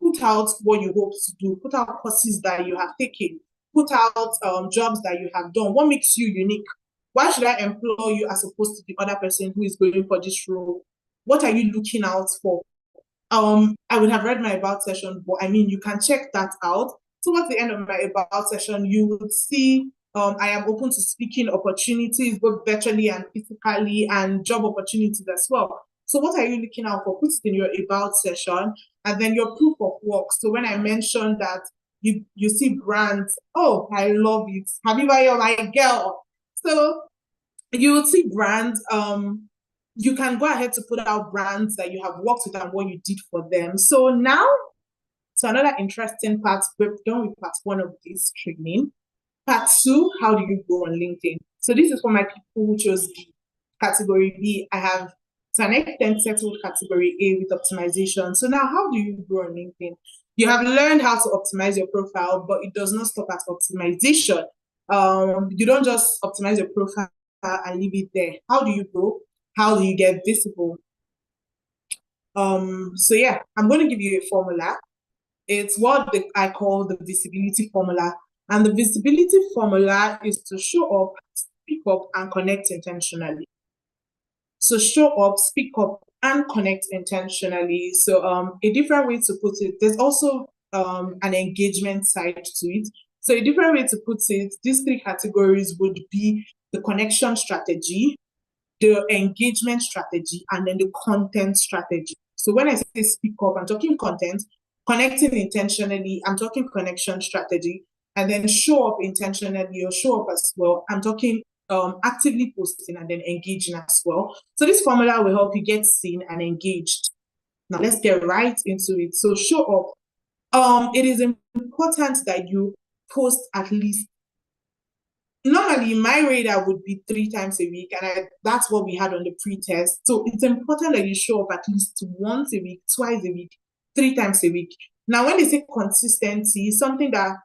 Put out what you hope to do. Put out courses that you have taken. Put out jobs that you have done. What makes you unique? Why should I employ you as opposed to the other person who is going for this role? What are you looking out for? I would have read my about session, but I mean, you can check that out. Towards the end of my about session, you would see I am open to speaking opportunities, both virtually and physically, and job opportunities as well. So what are you looking out for? Put it in your about session, and then your proof of work. So when I mentioned that you see brands, oh, I love it. Habiba, you're my girl. So you will see brands. You can go ahead to put out brands that you have worked with and what you did for them. So now, so another interesting part, we're done with part 1 of this training. Part 2, how do you grow on LinkedIn? So this is for my people who chose B. Category B, I have to an extent settled category A with optimization. So now, how do you grow on LinkedIn? You have learned how to optimize your profile, but it does not stop at optimization. You don't just optimize your profile and leave it there. How do you grow? How do you get visible? So yeah, I'm going to give you a formula. It's what I call the visibility formula. And the visibility formula is to show up, speak up, and connect intentionally. So show up, speak up, and connect intentionally. So a different way to put it, there's also an engagement side to it. So a different way to put it, these 3 categories would be the connection strategy, the engagement strategy, and then the content strategy. So when I say speak up, I'm talking content. Connecting intentionally, I'm talking connection strategy. And then show up intentionally or show up as well, I'm talking actively posting and then engaging as well. So this formula will help you get seen and engaged. Now let's get right into it. So show up. It is important that you post at least. Normally, my radar would be 3 times a week, and that's what we had on the pre-test. So it's important that you show up at least once a week, twice a week, 3 times a week. Now, when they say consistency, something that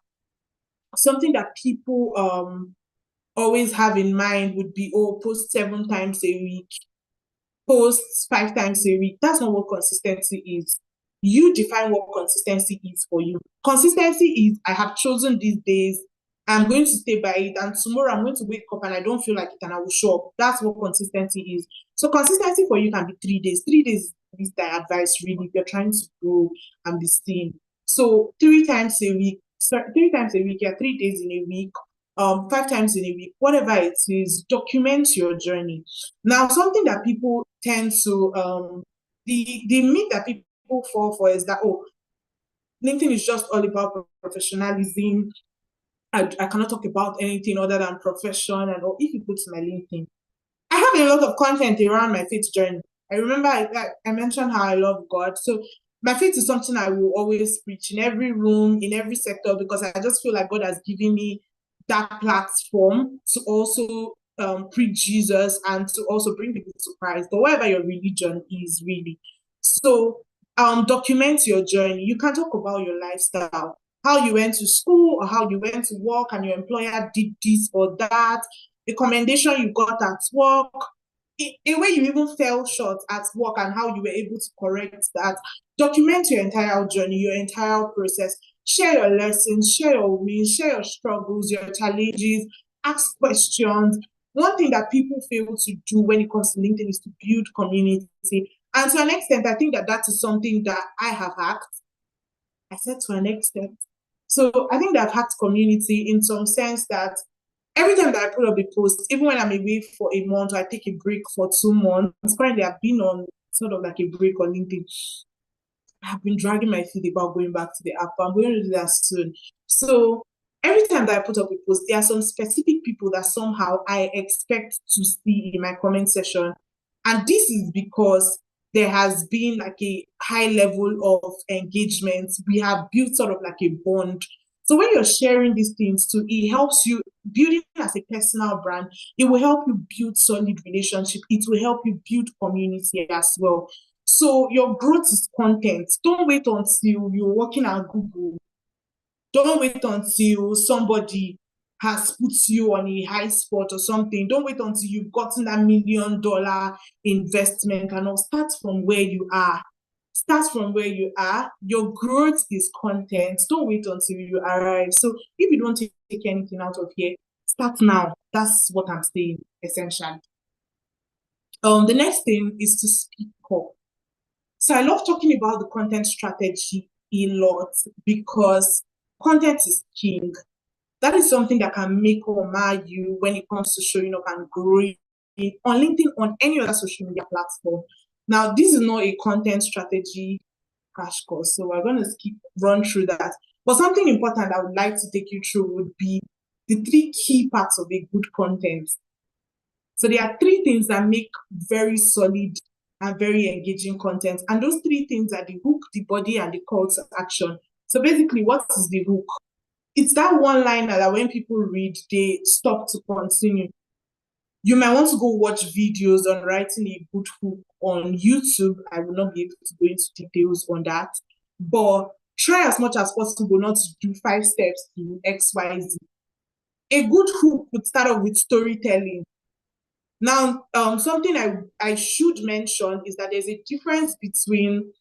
people always have in mind would be, oh, post 7 times a week, post 5 times a week. That's not what consistency is. You define what consistency is for you. Consistency is, I have chosen these days, I'm going to stay by it, and tomorrow I'm going to wake up and I don't feel like it and I will show up. That's what consistency is. So consistency for you can be 3 days. 3 days is the advice, really, if you're trying to grow and be seen. So 3 times a week, 3 times a week, yeah, 3 days in a week. 5 times in a week, whatever it is, document your journey. Now, something that people tend to the myth that people fall for is that, oh, LinkedIn is just all about professionalism. I cannot talk about anything other than profession. And if you go to my LinkedIn, I have a lot of content around my faith journey. I remember I mentioned how I love God. So my faith is something I will always preach in every room, in every sector, because I just feel like God has given me that platform to also preach Jesus and to also bring people to Christ, or whatever your religion is, really. So document your journey. You can talk about your lifestyle, how you went to school or how you went to work and your employer did this or that, the commendation you got at work, a way you even fell short at work and how you were able to correct that. Document your entire journey, your entire process. Share your lessons, share your wins, share your struggles, your challenges, ask questions. One thing that people fail to do when it comes to LinkedIn is to build community. And to an extent, I think that is something that I have hacked. I said to an extent. So I think that I've hacked community in some sense that every time that I put up a post, even when I'm away for a month, or I take a break for 2 months. Currently, I've been on sort of like a break on LinkedIn. I've been dragging my feet about going back to the app, but I'm going to do that soon. So every time that I put up a post, there are some specific people that somehow I expect to see in my comment section. And this is because there has been like a high level of engagement. We have built sort of like a bond. So when you're sharing these things too, it helps you building as a personal brand. It will help you build solid relationship. It will help you build community as well. So your growth is content. Don't wait until you're working at Google. Don't wait until somebody has put you on a high spot or something. Don't wait until you've gotten that $1 million investment and all. Start from where you are. Start from where you are. Your growth is content. Don't wait until you arrive. So if you don't take anything out of here, start now. That's what I'm saying, essentially. The next thing is to speak up. So I love talking about the content strategy a lot because content is king. That is something that can make or mar you when it comes to showing up and growing on LinkedIn, on any other social media platform. Now, this is not a content strategy crash course, so we're going to run through that. But something important I would like to take you through would be the 3 key parts of a good content. So there are 3 things that make very solid and very engaging content. And those 3 things are the hook, the body, and the call to action. So basically, what is the hook? It's that one liner that when people read, they stop to continue. You might want to go watch videos on writing a good hook on YouTube. I will not be able to go into details on that. But try as much as possible not to do 5 steps to XYZ. A good hook would start off with storytelling. Now, something I should mention is that there's a difference between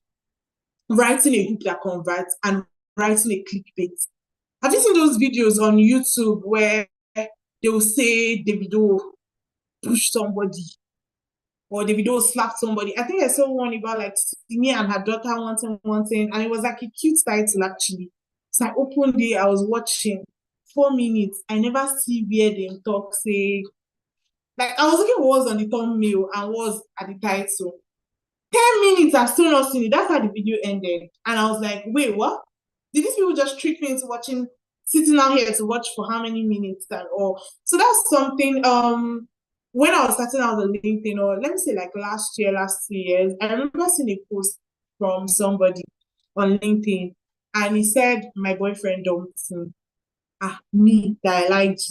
writing a hook that converts and writing a clickbait. Have you seen those videos on YouTube where they will say Davido pushed somebody or Davido slapped somebody? I think I saw one about like me and her daughter wanting, and it was like a cute title actually. So I opened it, I was watching 4 minutes. I never see where they talk, say, like I was looking for what was on the thumbnail and what was at the title. 10 minutes, I've still not seen it. That's how the video ended. And I was like, wait, what? Did these people just trick me into sitting out here to watch for how many minutes and all? So that's something, when I was starting out on LinkedIn, or let me say like last 2 years, I remember seeing a post from somebody on LinkedIn and he said, my boyfriend dumped me. Me, that I liked.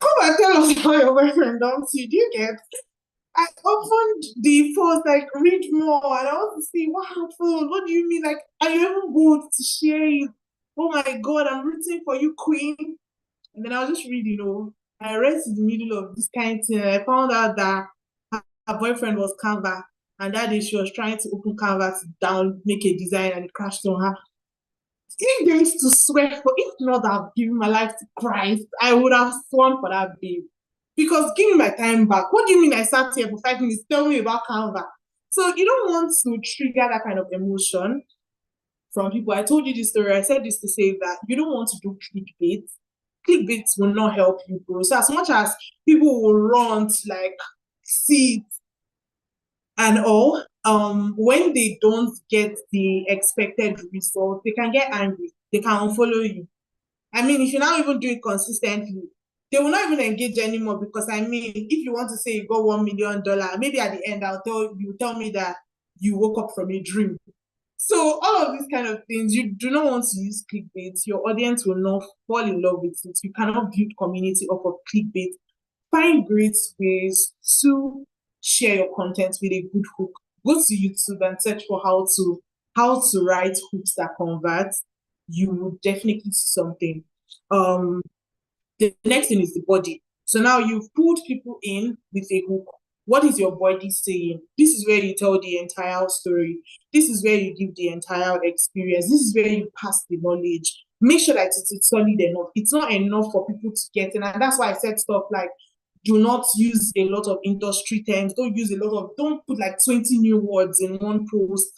Come and tell us how your boyfriend dumped you. Do you get? I opened the post, like, read more, and I want to see what happened. What do you mean? Like, are you even good to share it? Oh my God, I'm rooting for you, queen. And then I was just reading, I read in the middle of this kind of thing, and I found out that her boyfriend was Canva, and that day she was trying to open Canva to make a design, and it crashed on her. If they used to swear for, if not I've given my life to Christ, I would have sworn for that babe. Because give me my time back. What do you mean I sat here for 5 minutes? Tell me about Canva. So you don't want to trigger that kind of emotion from people. I told you this story. I said this to say that you don't want to do clickbait. clickbait will not help you grow. So as much as people will run to like see it and all, when they don't get the expected result, they can get angry. They can unfollow you. I mean, if you're not even doing it consistently, they will not even engage anymore, because I mean, if you want to say you got $1 million, maybe at the end you tell me that you woke up from a dream. So all of these kind of things, you do not want to use clickbait. Your audience will not fall in love with it. You cannot build community off of clickbait. Find great ways to share your content with a good hook. Go to YouTube and search for how to write hooks that convert. You will definitely see something. The next thing is the body. So now you've pulled people in with a hook. What is your body saying? This is where you tell the entire story. This is where you give the entire experience. This is where you pass the knowledge. Make sure that it's solid enough. It's not enough for people to get in. And that's why I said stuff like, do not use a lot of industry terms. Don't put like 20 new words in one post.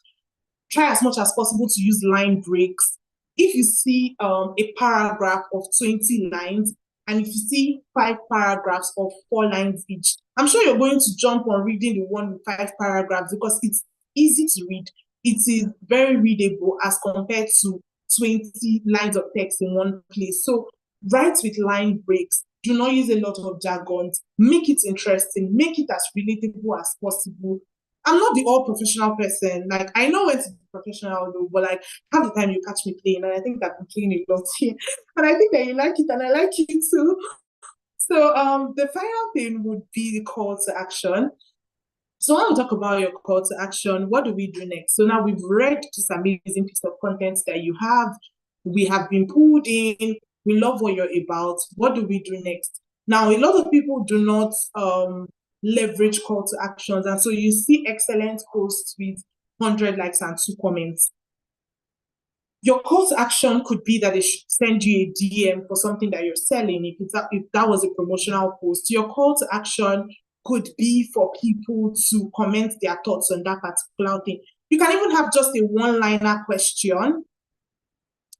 Try as much as possible to use line breaks. If you see a paragraph of 20 lines, and if you see 5 paragraphs of 4 lines each, I'm sure you're going to jump on reading the one with 5 paragraphs, because it's easy to read. It is very readable as compared to 20 lines of text in one place. So write with line breaks. Do not use a lot of jargon. Make it interesting. Make it as relatable as possible. I'm not the all professional person. Like, I know when to be professional though, but like half the time you catch me playing, and I think that I'm playing a lot here. And I think that you like it, and I like it too. So the final thing would be the call to action. So when we talk about your call to action, what do we do next? So now we've read this amazing piece of content that you have. We have been pulled in. We love what you're about. What do we do next? Now, a lot of people do not leverage call to actions. And so you see excellent posts with 100 likes and 2 comments. Your call to action could be that they should send you a DM for something that you're selling, if that was a promotional post. Your call to action could be for people to comment their thoughts on that particular thing. You can even have just a one-liner question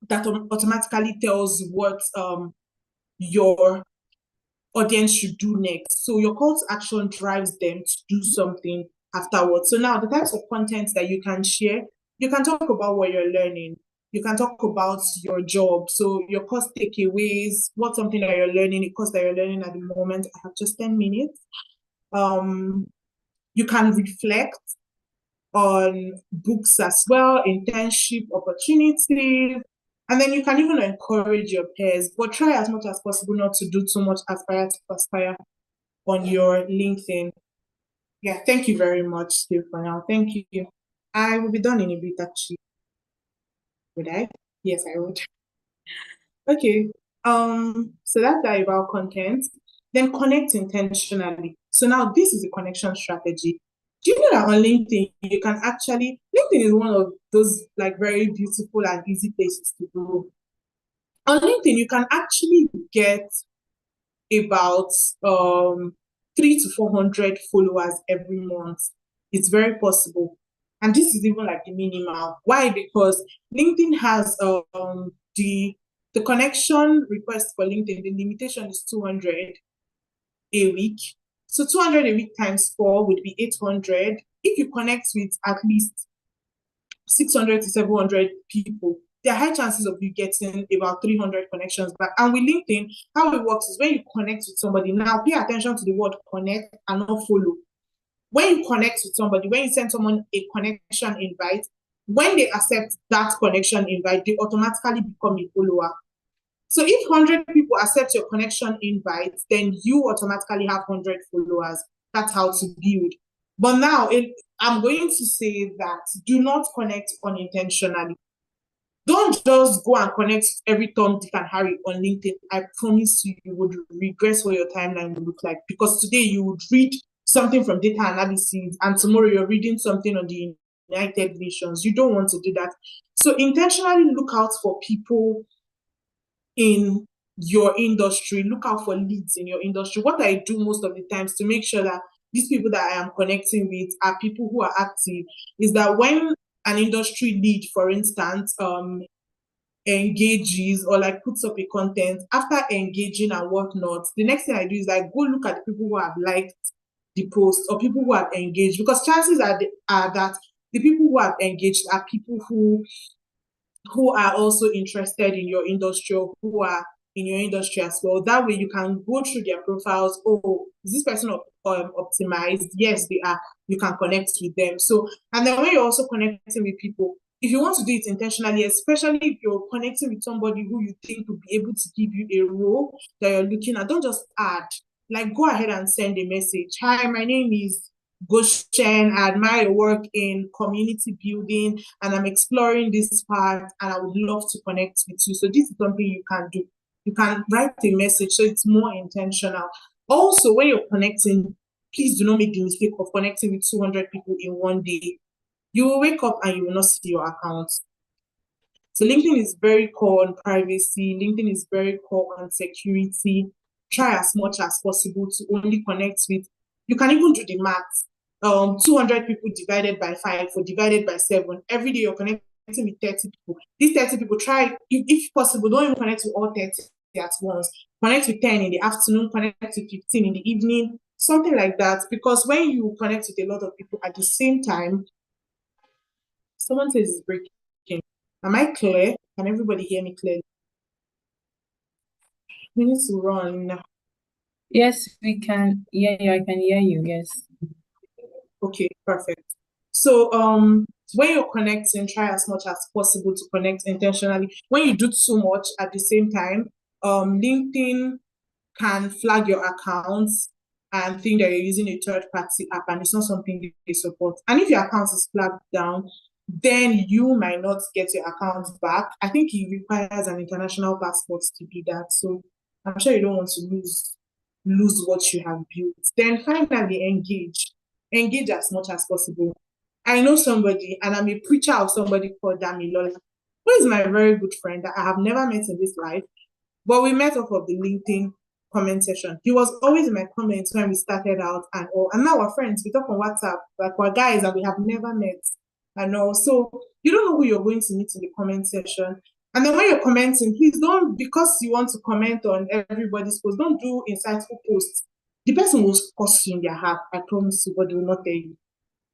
that automatically tells what your audience should do next. So your call to action drives them to do something afterwards. So now the types of content that you can share, you can talk about what you're learning. You can talk about your job. So your course takeaways, what's something that you're learning, a course that you're learning at the moment. I have just 10 minutes. You can reflect on books as well, internship opportunities, and then you can even encourage your peers, but try as much as possible not to do too much aspire to perspire on your LinkedIn. Yeah, thank you very much, SkilledforNow. Thank you. I will be done in a bit, actually. Would I? Yes, I would. Okay. So that's that about content. Then connect intentionally. So now this is a connection strategy. Do you know that on LinkedIn, you can actually, LinkedIn is one of those like very beautiful and easy places to go. On LinkedIn, you can actually get about 300 to 400 followers every month. It's very possible. And this is even like the minimal. Why? Because LinkedIn has the connection request for LinkedIn, the limitation is 200 a week. So 200 a week times 4 would be 800. If you connect with at least 600 to 700 people, there are high chances of you getting about 300 connections back. And with LinkedIn, how it works is when you connect with somebody, now pay attention to the word connect and not follow. When you connect with somebody, when you send someone a connection invite, when they accept that connection invite, they automatically become a follower. So if 100 people accept your connection invite, then you automatically have 100 followers. That's how to build. But now, I'm going to say that do not connect unintentionally. Don't just go and connect every Tom, Dick, and Harry on LinkedIn. I promise you, you would regret what your timeline would look like. Because today you would read something from data analysis, and tomorrow you're reading something on the United Nations. You don't want to do that. So intentionally look out for people in your industry. Look out for leads in your industry. What I do most of the times to make sure that these people that I am connecting with are people who are active is that when an industry lead, for instance, engages or like puts up a content, after engaging and whatnot, the next thing I do is like go look at the people who have liked the post or people who have engaged, because chances are that the people who have engaged are people who are also interested in your industry or who are in your industry as well. That way you can go through their profiles. Oh, is this person optimized? Yes, they are. You can connect with them. So, and then when you're also connecting with people, if you want to do it intentionally, especially if you're connecting with somebody who you think will be able to give you a role that you're looking at, don't just add. Like, go ahead and send a message. Hi, my name is Goshen. I admire your work in community building, and I'm exploring this part, and I would love to connect with you. So this is something you can do. You can write a message so it's more intentional. Also, when you're connecting, please do not make the mistake of connecting with 200 people in one day. You will wake up and you will not see your account. So LinkedIn is very core on privacy. LinkedIn is very core on security. Try as much as possible to only connect with, you can even do the math. 200 people divided by 5 or divided by 7. Every day you're connecting with 30 people. These 30 people, try, if possible, don't even connect with all 30 at once. Connect with 10 in the afternoon, connect with 15 in the evening, something like that. Because when you connect with a lot of people at the same time, someone says it's breaking. Am I clear? Can everybody hear me clearly? We need to run. Yes, we can. Yeah, I can hear you. Yes. Okay, perfect. So when you're connecting, try as much as possible to connect intentionally. When you do too much at the same time, LinkedIn can flag your accounts and think that you're using a third-party app, and it's not something they support. And if your account is flagged down, then you might not get your account back. I think it requires an international passport to do that. So I'm sure you don't want to lose what you have built. Then finally, engage as much as possible. I know somebody, and I'm a preacher of somebody called Damilola, who is my very good friend that I have never met in this life, but we met off of the LinkedIn comment section. He was always in my comments when we started out and all, and now we're friends. We talk on WhatsApp, like we're guys, and we have never met and all. So you don't know who you're going to meet in the comment section. And then when you're commenting, please don't, because you want to comment on everybody's post, don't do insightful posts. The person will curse you in their heart, I promise you, but they will not tell you.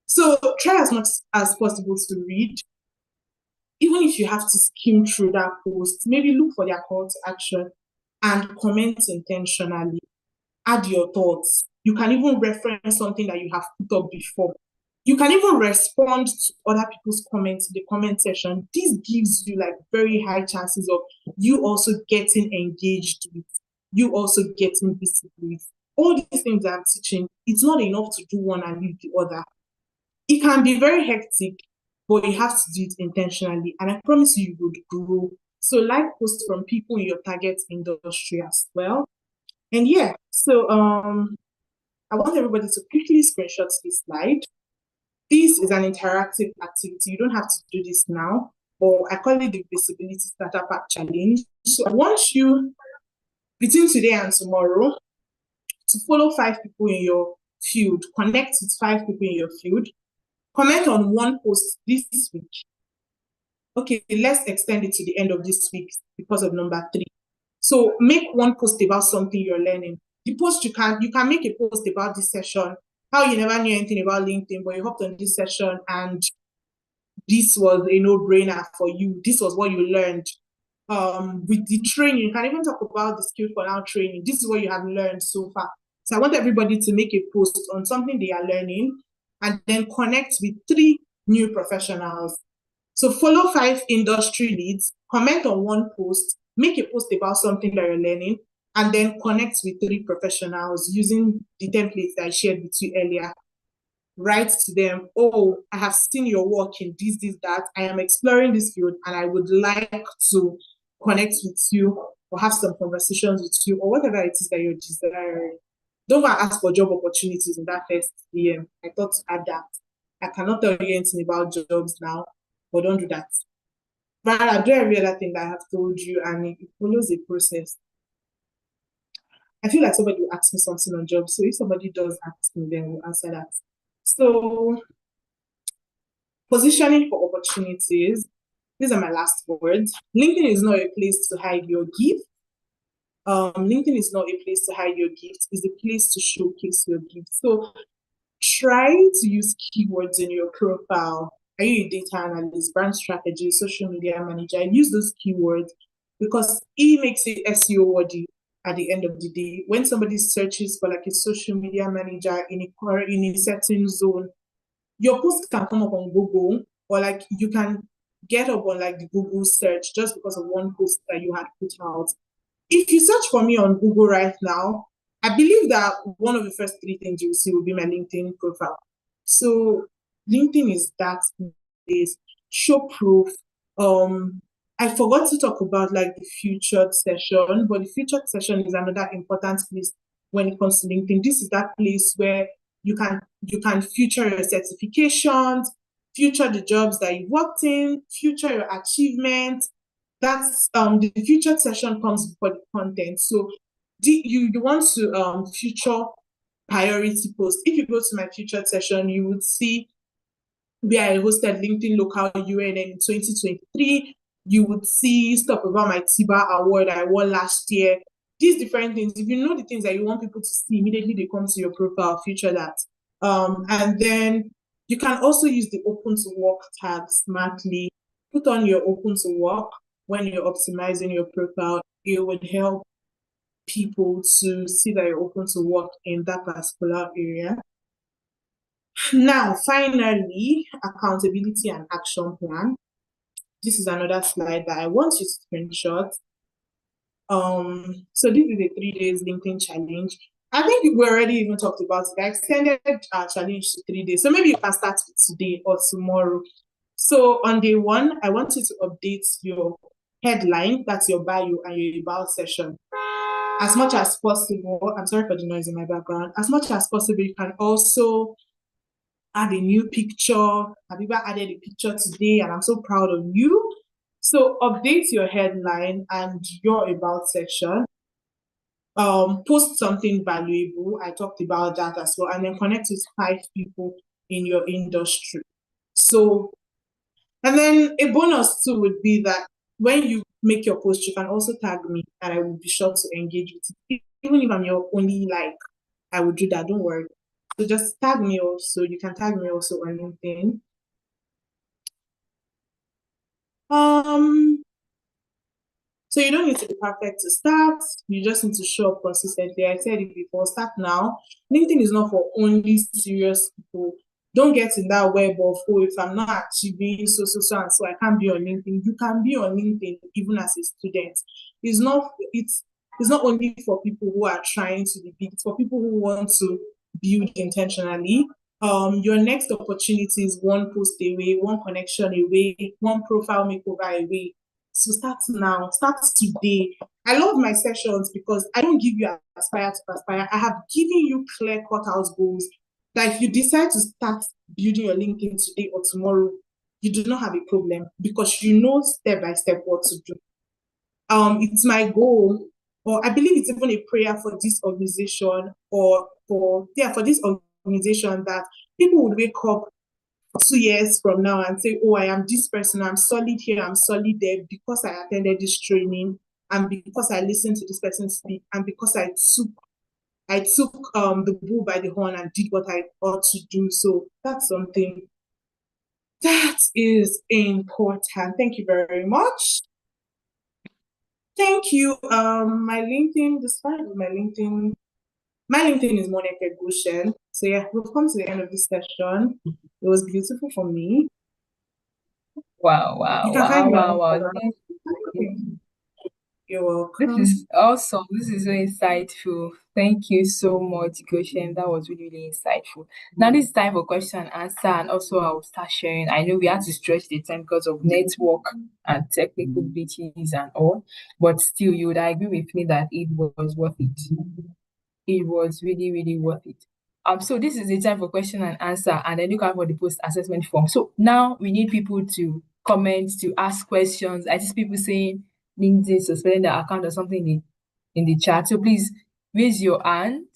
So try as much as possible to read. Even if you have to skim through that post, maybe look for their call to action and comment intentionally. Add your thoughts. You can even reference something that you have put up before. You can even respond to other people's comments in the comment section. This gives you like very high chances of you also getting engaged with, you also getting visible with. All these things I'm teaching, it's not enough to do one and leave the other. It can be very hectic, but you have to do it intentionally. And I promise you would grow. So like posts from people in your target industry as well. And yeah, so I want everybody to quickly screenshot this slide. This is an interactive activity. You don't have to do this now, or I call it the Visibility Starter Pack Challenge. So I want you, between today and tomorrow, to follow 5 people in your field, connect with 5 people in your field, comment on one post this week. Okay, let's extend it to the end of this week because of number 3. So make one post about something you're learning. The post you can make a post about this session, how you never knew anything about LinkedIn, but you hopped on this session and this was a no-brainer for you. This was what you learned. With the training, you can even talk about the SkilledforNow training. This is what you have learned so far. So I want everybody to make a post on something they are learning and then connect with 3 new professionals. So follow 5 industry leads, comment on one post, make a post about something that you're learning, and then connect with 3 professionals using the templates that I shared with you earlier. Write to them, oh, I have seen your work in this, that. I am exploring this field and I would like to connect with you or have some conversations with you or whatever it is that you're desiring. Don't go and ask for job opportunities in that first DM. I thought to add that. I cannot tell you anything about jobs now, but don't do that. Rather, do every other thing that I have told you, and it follows a process. I feel like somebody will ask me something on jobs, so if somebody does ask me, then we'll answer that. So, positioning for opportunities. these are my last words. LinkedIn is not a place to hide your gift. LinkedIn is not a place to hide your gifts. It's a place to showcase your gifts. So try to use keywords in your profile. Are you a data analyst, brand strategy, social media manager? Use those keywords because it makes it SEO worthy at the end of the day. When somebody searches for like a social media manager in a certain zone, your post can come up on Google, or like you can get up on like the Google search just because of one post that you had put out. If you search for me on Google right now, I believe that one of the first three things you will see will be my LinkedIn profile. So LinkedIn is that place, show proof. I forgot to talk about like the featured session, but the featured session is another important place when it comes to LinkedIn. This is that place where you can feature your certifications, feature the jobs that you've worked in, feature your achievements. That's the featured session comes before the content. So you want to feature priority posts. If you go to my featured session, you would see where I hosted LinkedIn Local UNN in 2023. You would see stuff about my TIBA award I won last year. These different things. If you know the things that you want people to see, immediately they come to your profile, feature that. And then you can also use the open to work tag smartly. Put on your open to work when you're optimizing your profile. It would help people to see that you're open to work in that particular area. Now, finally, accountability and action plan. This is another slide that I want you to screenshot. So this is a 3 days LinkedIn challenge. I think we already even talked about it. I extended our challenge to 3 days. So maybe you can start with today or tomorrow. So on day 1, I want you to update your headline, that's your bio and your about session. As much as possible, I'm sorry for the noise in my background. As much as possible, you can also add a new picture. Habiba added a picture today, and I'm so proud of you. So update your headline and your about section. Post something valuable. I talked about that as well, and then connect with 5 people in your industry. So, and then a bonus too would be that when you make your post, you can also tag me, and I will be sure to engage with it. Even if I'm your only like, I will do that. Don't worry. So just tag me also. You can tag me also on LinkedIn. So you don't need to be perfect to start. You just need to show up consistently. I said it before, start now. LinkedIn is not for only serious people. Don't get in that web of, oh, if I'm not achieving so, and so, I can't be on LinkedIn. You can be on LinkedIn even as a student. It's not only for people who are trying to be big. It's for people who want to build intentionally. Your next opportunity is one post away, one connection away, one profile makeover away. So start now, start today. I love my sessions because I don't give you aspire to aspire. I have given you clear cut out goals that if you decide to start building your LinkedIn today or tomorrow, you do not have a problem because you know step by step what to do. It's my goal, or I believe it's even a prayer for this organization or for this organization that people would wake up 2 years from now and say, oh, I am this person, I'm solid here, I'm solid there because I attended this training and because I listened to this person speak and because I took the bull by the horn and did what I ought to do. So that's something that is important. Thank you very much. Thank you. My LinkedIn, the slide of my LinkedIn is Monica Gushen. So yeah, we've come to the end of this session. It was beautiful for me. Wow. You're welcome. This is awesome. This is so insightful. Thank you so much, Goshen. That was really, really insightful. Now, this is time for question and answer, and also I will start sharing. I know we had to stretch the time because of network and technical glitches and all, but still, you would agree with me that it was worth it. It was really, really worth it. So this is the time for question and answer, and then you can for the post assessment form. So now we need people to comment, to ask questions. I see people saying LinkedIn suspending their account or something in the chat. So please raise your hand.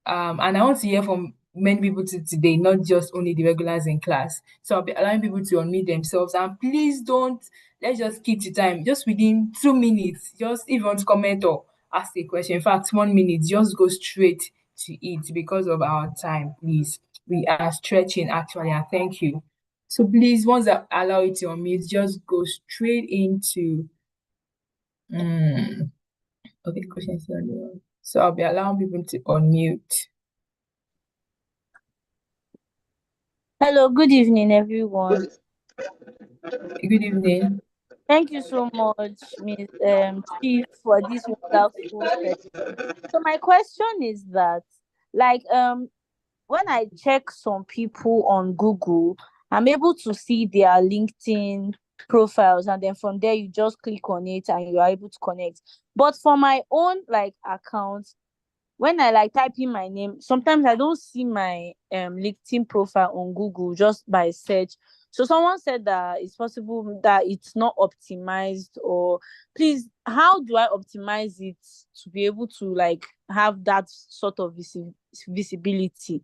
And I want to hear from many people to today, not just only the regulars in class. So I'll be allowing people to unmute themselves. And please let's just keep the time. Just within 2 minutes, just if you want to comment or ask a question. In fact, 1 minute, just go straight to it because of our time, please. We are stretching actually, and thank you. So please, once I allow you to unmute, just go straight into okay, questions. So I'll be allowing people to unmute. Hello, good evening, everyone. Good evening. Thank you so much, Ms. Chief, for this wonderful session. So my question is that, like, when I check some people on Google, I'm able to see their LinkedIn profiles, and then from there you just click on it and you are able to connect. But for my own like account, when I like type in my name, sometimes I don't see my LinkedIn profile on Google just by search. So someone said that it's possible that it's not optimized, or please, how do I optimize it to be able to like have that sort of visibility?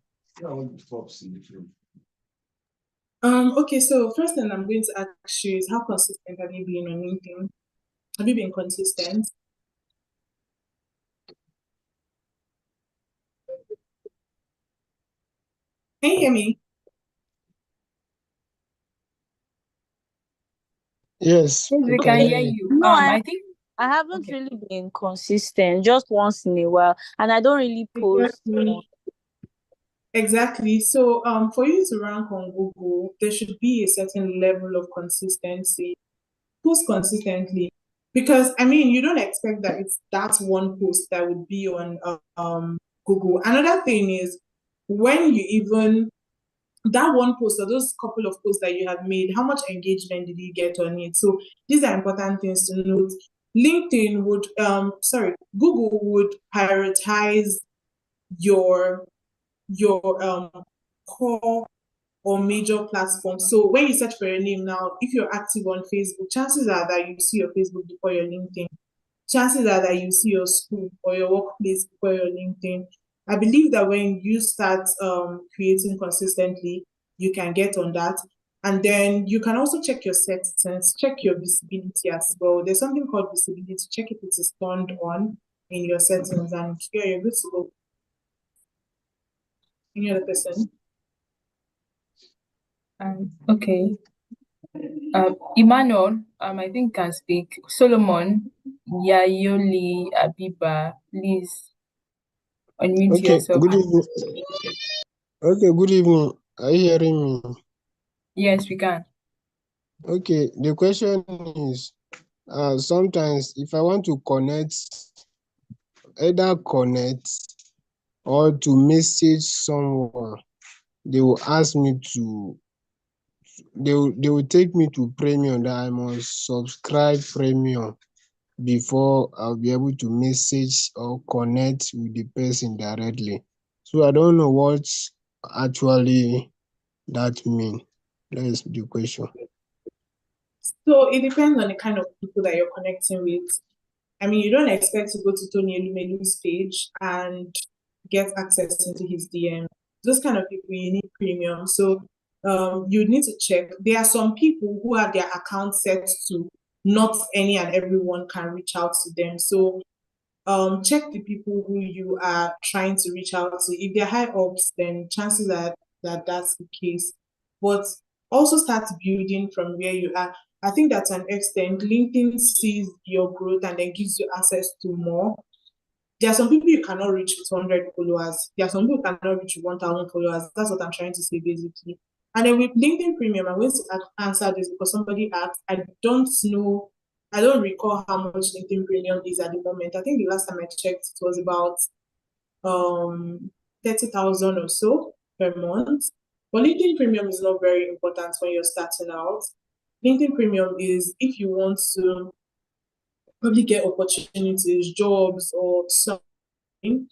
Okay, so first thing I'm going to ask you is how consistent have you been on LinkedIn? Have you been consistent? Can you hear me? Yes, We can hear you. No, I think I haven't okay. really been consistent, just once in a while, and I don't really post. Exactly. So, for you to rank on Google, there should be a certain level of consistency. Post consistently, because I mean, you don't expect that it's that one post that would be on Google. Another thing is when you even that one post or those couple of posts that you have made, how much engagement did you get on it? So these are important things to note. LinkedIn would Google would prioritize your core or major platforms. So when you search for your name now, if you're active on Facebook, chances are that you see your Facebook before your LinkedIn. Chances are that you see your school or your workplace before your LinkedIn. I believe that when you start creating consistently, you can get on that. And then you can also check your settings, check your visibility as well. There's something called visibility. Check if it is turned on in your settings, and yeah, you're good to go. Any other person? Okay. Emmanuel, I think can speak. Solomon, Yayoli, Abiba, please unmute okay, yourself. good evening. Okay, good evening. Are you hearing me? Yes, we can. Okay, the question is, sometimes if I want to either connect or to message someone, they will ask me they will take me to premium, that I must subscribe premium before I'll be able to message or connect with the person directly. So I don't know what actually that mean. That is the question. So it depends on the kind of people that you're connecting with. I mean, you don't expect to go to Tony Elumelu's page and get access into his DM. Those kind of people, you need premium. So you need to check. There are some people who have their account set to not any and everyone can reach out to them. So check the people who you are trying to reach out to. If they're high ups, then chances are that that's the case. But also start building from where you are. I think that to an extent, LinkedIn sees your growth and then gives you access to more. There are some people you cannot reach with 100 followers. There are some people you cannot reach with 1,000 followers. That's what I'm trying to say, basically. And then with LinkedIn Premium, I'm going to answer this because somebody asked. I don't know. I don't recall how much LinkedIn Premium is at the moment. I think the last time I checked, it was about 30,000 or so per month. But LinkedIn Premium is not very important when you're starting out. LinkedIn Premium is if you want to probably get opportunities, jobs, or something, you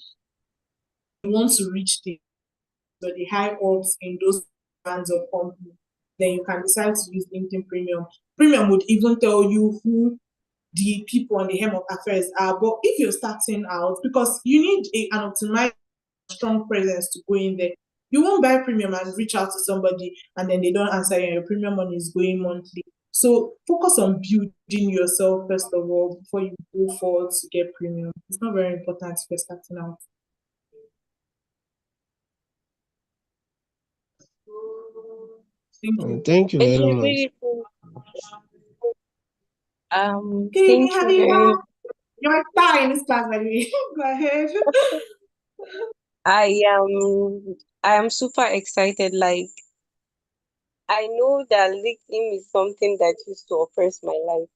want to reach the high ups in those brands or companies, then you can decide to use LinkedIn Premium. Premium would even tell you who the people on the hem of affairs are. But if you're starting out, because you need an optimized strong presence to go in there. You won't buy premium and reach out to somebody and then they don't answer you and your premium money is going monthly. So focus on building yourself first of all before you go forward to get premium. It's not very important if you're starting out. Thank you. Thank you It's very a much. beautiful. Good evening, Thank you very. Habiba. You're a star in this class, by the way. Go ahead. I am super excited. Like I know that LinkedIn is something that used to oppress my life.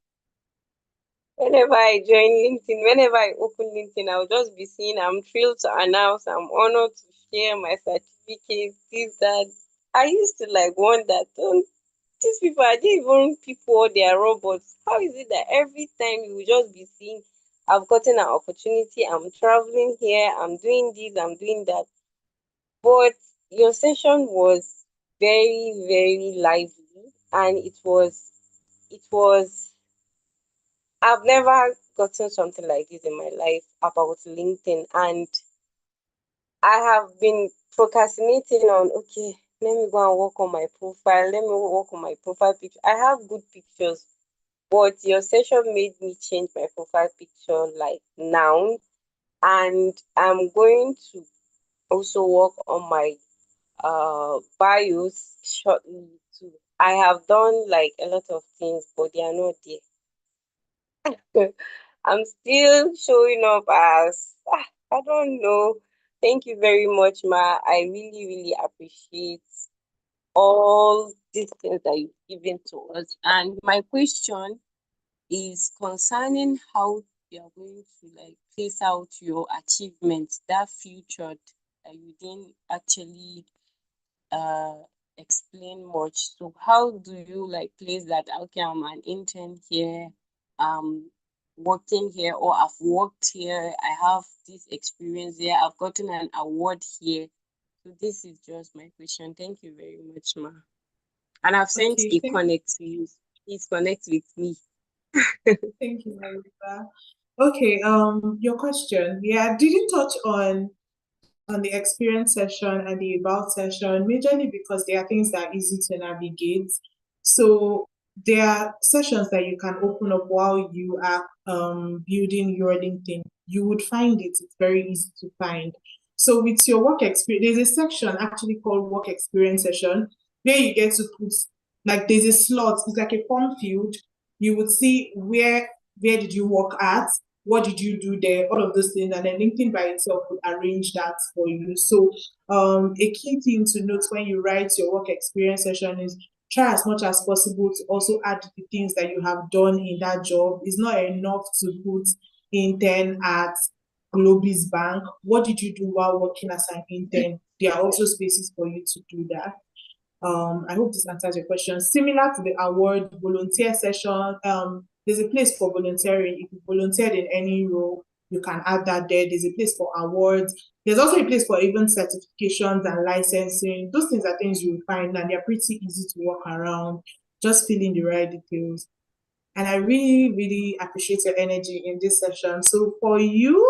Whenever I join LinkedIn, whenever I open LinkedIn, I'll just be seeing I'm thrilled to announce, I'm honored to share my certificates, this, that. I used to like wonder, don't these people are they even people or they are robots? How is it that every time you will just be seeing I've gotten an opportunity, I'm traveling here, I'm doing this, I'm doing that. But your session was very, very lively and it was I've never gotten something like this in my life about LinkedIn, and I have been procrastinating on, okay, let me go and work on my profile, let me work on my profile picture. I have good pictures, but your session made me change my profile picture like now, and I'm going to also work on my bios shortly too. I have done like a lot of things, but they are not there. I'm still showing up as I don't know. Thank you very much, Ma. I really, really appreciate all these things that you've given to us. And my question is concerning how you are going to like place out your achievements, that future that you didn't actually uh explain much. So how do you like place that? Okay, I'm an intern here, um working here, or I've worked here, I have this experience here, I've gotten an award here. So this is just my question. Thank you very much, Ma. And I've sent Okay, a connect to you. Please connect with me. thank you, Habiba. Okay, your question. Yeah, I didn't touch on the experience session and the about session, majorly because they are things that are easy to navigate. So there are sessions that you can open up while you are building your LinkedIn. You would find it, it's very easy to find. So with your work experience, there's a section actually called work experience session where you get to put like there's a slot, it's like a form field. You would see where did you work at, what did you do there, all of those things, and then LinkedIn by itself will arrange that for you. So a key thing to note when you write your work experience session is try as much as possible to also add the things that you have done in that job. It's not enough to put intern at Globis Bank. What did you do while working as an intern? There are also spaces for you to do that. I hope this answers your question. Similar to the award volunteer session, there's a place for volunteering. If you volunteered in any role, you can add that there. There's a place for awards. There's also a place for even certifications and licensing. Those things are things you will find, and they're pretty easy to work around. Just fill in the right details. And I really, really appreciate your energy in this session. So for you,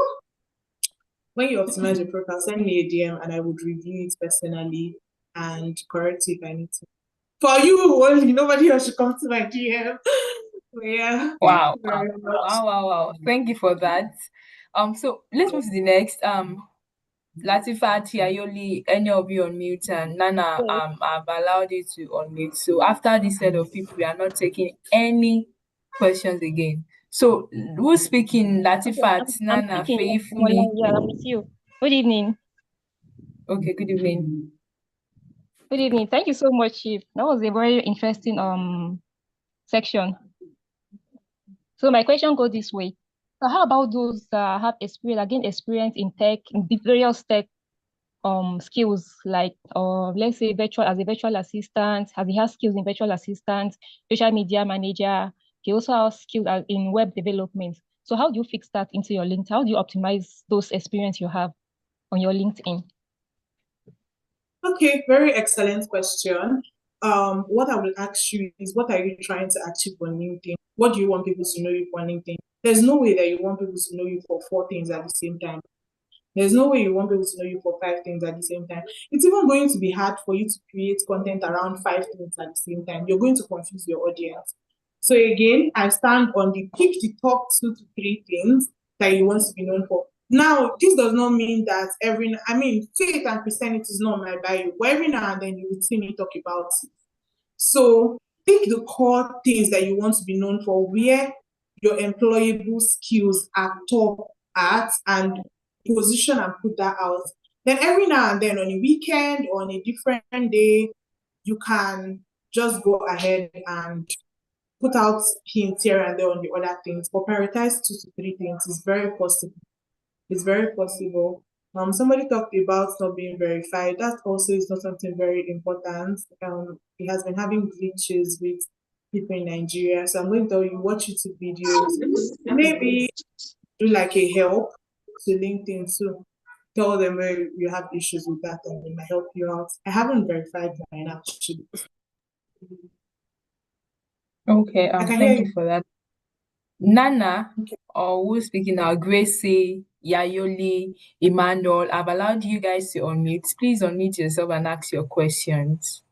when you optimize your profile, send me a DM and I would review it personally and correct it if I need to. For you only, nobody else should come to my DM. But yeah, thank Wow, you wow, very much. wow, wow, wow. Thank you for that. So let's move to the next. Latifat, Ayoli, any of you on mute, and Nana, Yes. I've allowed you to unmute. So after this set of people, we are not taking any questions again. So who's speaking? Okay, Latifat, I'm Nana, speaking. Faithfully. Yeah, I'm with you. Good evening. Okay, good evening. Good evening. Thank you so much, Chief. That was a very interesting section. So my question goes this way. So how about those that have experience, again, experience in tech, in the various tech skills, like let's say virtual as a virtual assistant, as he has skills in virtual assistant, social media manager, he also has skills in web development. So how do you fix that into your LinkedIn? How do you optimize those experience you have on your LinkedIn? Okay, very excellent question. What I will ask you is what are you trying to achieve on LinkedIn? What do you want people to know you for on LinkedIn? There's no way that you want people to know you for four things at the same time. There's no way you won't be able to know you for 5 things at the same time. It's even going to be hard for you to create content around 5 things at the same time. You're going to confuse your audience. So again, I stand on the pick the top 2 to 3 things that you want to be known for. Now, this does not mean that faith and Christianity is not my bio, but every now and then you will see me talk about it. So pick the core things that you want to be known for, where your employable skills are top at, and position and put that out. Then every now and then on a weekend or on a different day, you can just go ahead and put out hints here and there on the other things, but prioritize 2 to 3 things. Is very possible. It's very possible. Somebody talked about not being verified. That also is not something very important. It has been having glitches with people in Nigeria. So I'm going to tell you, watch YouTube videos. Maybe do like a help to LinkedIn too. Tell them where you have issues with that and they might help you out. I haven't verified mine actually. Okay, I can hear thank you. you for that. Nana, or who's speaking now, Gracie, Yayoli, Emmanuel, I've allowed you guys to unmute. Please unmute yourself and ask your questions.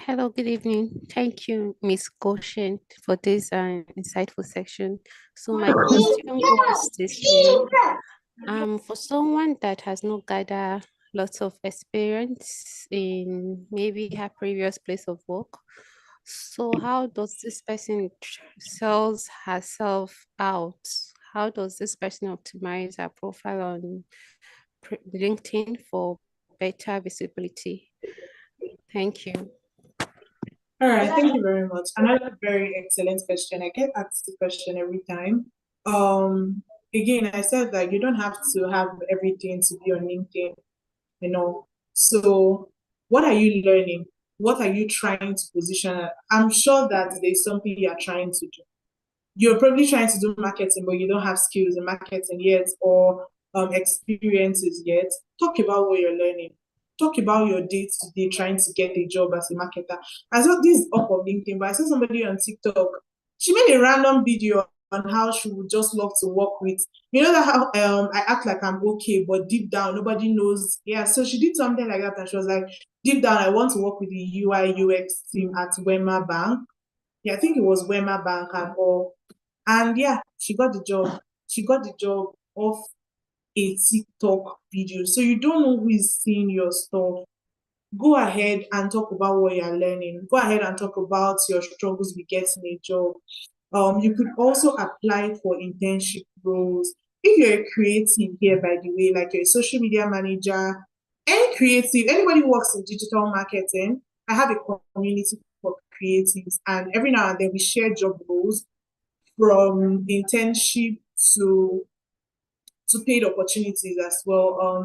Hello, good evening. Thank you, Miss Goshen, for this insightful section. So my question goes this way. For someone that has not gathered lots of experience in maybe her previous place of work, so how does this person sells herself out? How does this person optimize her profile on LinkedIn for better visibility? Thank you. All right, thank you very much. Another very excellent question. I get asked the question every time. Again, I said that you don't have to have everything to be on LinkedIn, you know. So, what are you learning? What are you trying to position? I'm sure that there's something you are trying to do. You're probably trying to do marketing, but you don't have skills in marketing yet, or experiences yet. Talk about what you're learning. Talk about your day-to-day trying to get a job as a marketer. I saw this up on LinkedIn, but I saw somebody on TikTok. She made a random video on how she would just love to work with, that how I act like I'm okay, but deep down nobody knows. Yeah, so she did something like that, and she was like, deep down I want to work with the UI UX team at Wema Bank. Yeah, I think it was Wema Bank and all. And yeah, she got the job. She got the job off a TikTok video. So you don't know who is seeing your stuff. Go ahead and talk about what you're learning. Go ahead and talk about your struggles with getting a job. You could also apply for internship roles. If you're a creative here, by the way, like you're a social media manager, any creative, anybody who works in digital marketing, I have a community for creatives, and every now and then we share job roles from internship to paid opportunities as well.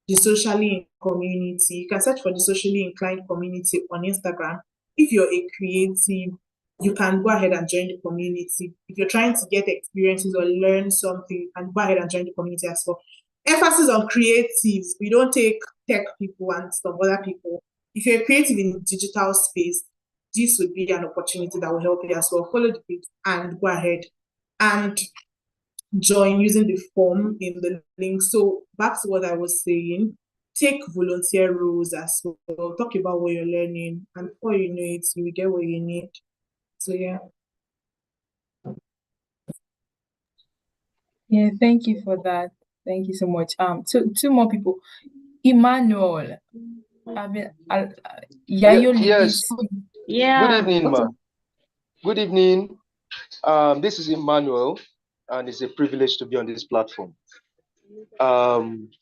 The socially community. You can search for the socially inclined community on Instagram. If you're a creative, you can go ahead and join the community. If you're trying to get experiences or learn something, you can go ahead and join the community as well. Emphasis on creatives. We don't take tech people and some other people. If you're a creative in the digital space, this would be an opportunity that will help you as well. Follow the page and go ahead and join using the form in the link. So back to what I was saying, take volunteer roles as well. Talk about what you're learning, and before you know it, you will get what you need. So yeah. Yeah, thank you for that. Thank you so much. Two more people. Emmanuel. Yayoli, Yes. please. Yeah. Good evening, Okay. ma. Good evening. This is Emmanuel, and it's a privilege to be on this platform.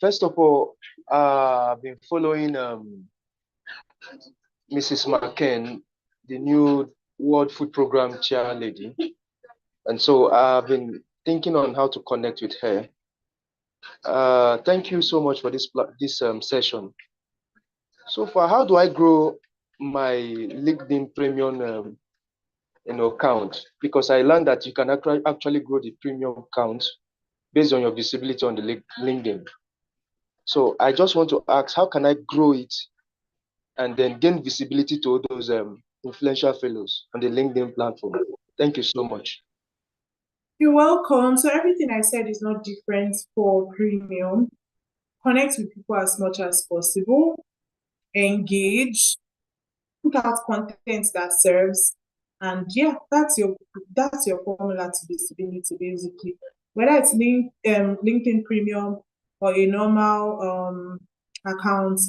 First of all, I've been following Mrs. McCann, the new World Food Program chair lady, and so I've been thinking on how to connect with her. Thank you so much for this session. So far, how do I grow my LinkedIn premium count? Because I learned that you can actually grow the premium count based on your visibility on the LinkedIn. So I just want to ask, how can I grow it and then gain visibility to all those influential fellows on the LinkedIn platform. Thank you so much. You're welcome. So everything I said is not different for premium. Connect with people as much as possible. Engage. Put out content that serves. And yeah, that's your formula to visibility basically. Whether it's LinkedIn Premium or a normal account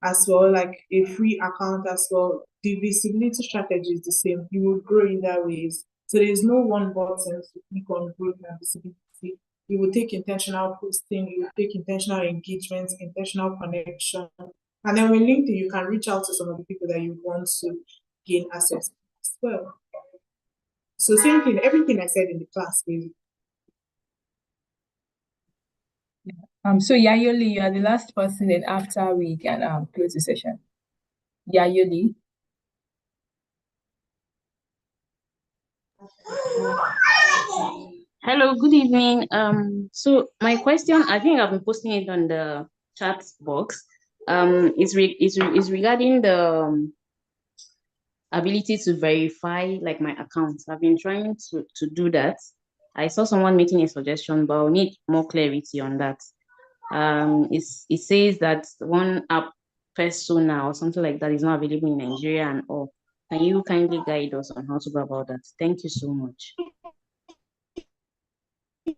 as well, like a free account as well, the visibility strategy is the same. You will grow in that ways. So there's no one button to click on growth and visibility. You will take intentional posting, you will take intentional engagement, intentional connection. And then with LinkedIn, you can reach out to some of the people that you want to gain access to as well. So same thing, everything I said in the class, basically. So Yayoli, you are the last person, and after we can close the session. Yayoli. Hello, good evening. So my question, I think I've been posting it on the chat box. Is regarding the ability to verify like my accounts. I've been trying to do that. I saw someone making a suggestion, but I'll need more clarity on that. It says that one app, Persona or something like that, is not available in Nigeria and all. Can you kindly guide us on how to go about that? Thank you so much.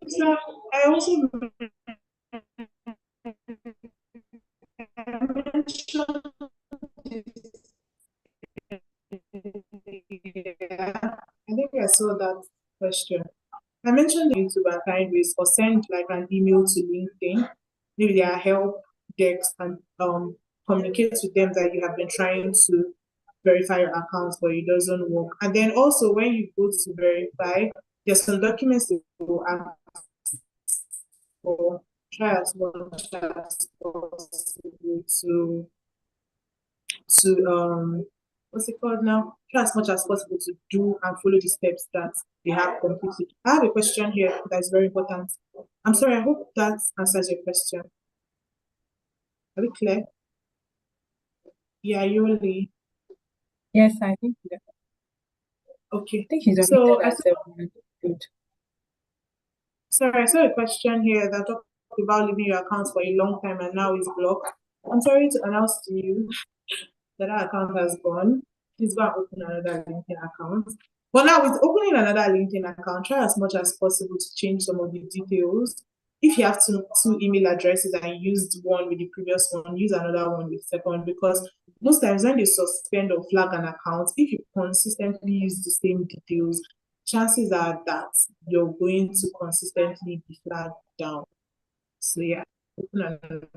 So I also I think I saw that question. I mentioned the YouTube and kind ways or send like an email to LinkedIn, maybe their help decks and communicate with them that you have been trying to verify your account but it doesn't work. And then also when you go to verify, there's some documents that will ask for. Try as much as possible to what's it called now? Try as much as possible to do and follow the steps that they have completed. I have a question here that is very important. I'm sorry, I hope that answers your question. Are we clear? Yeah, Yoli. Yes, I think that. Okay. I think she's So good. Sorry, I saw a question here that talked about leaving your account for a long time and now it's blocked. I'm sorry to announce to you that our account has gone. Please go and open another LinkedIn account. But now with opening another LinkedIn account, try as much as possible to change some of the details. If you have two email addresses and you used one with the previous one, use another one with the second, because most times when they suspend or flag an account, if you consistently use the same details, chances are that you're going to consistently be flagged down. So yeah, open another.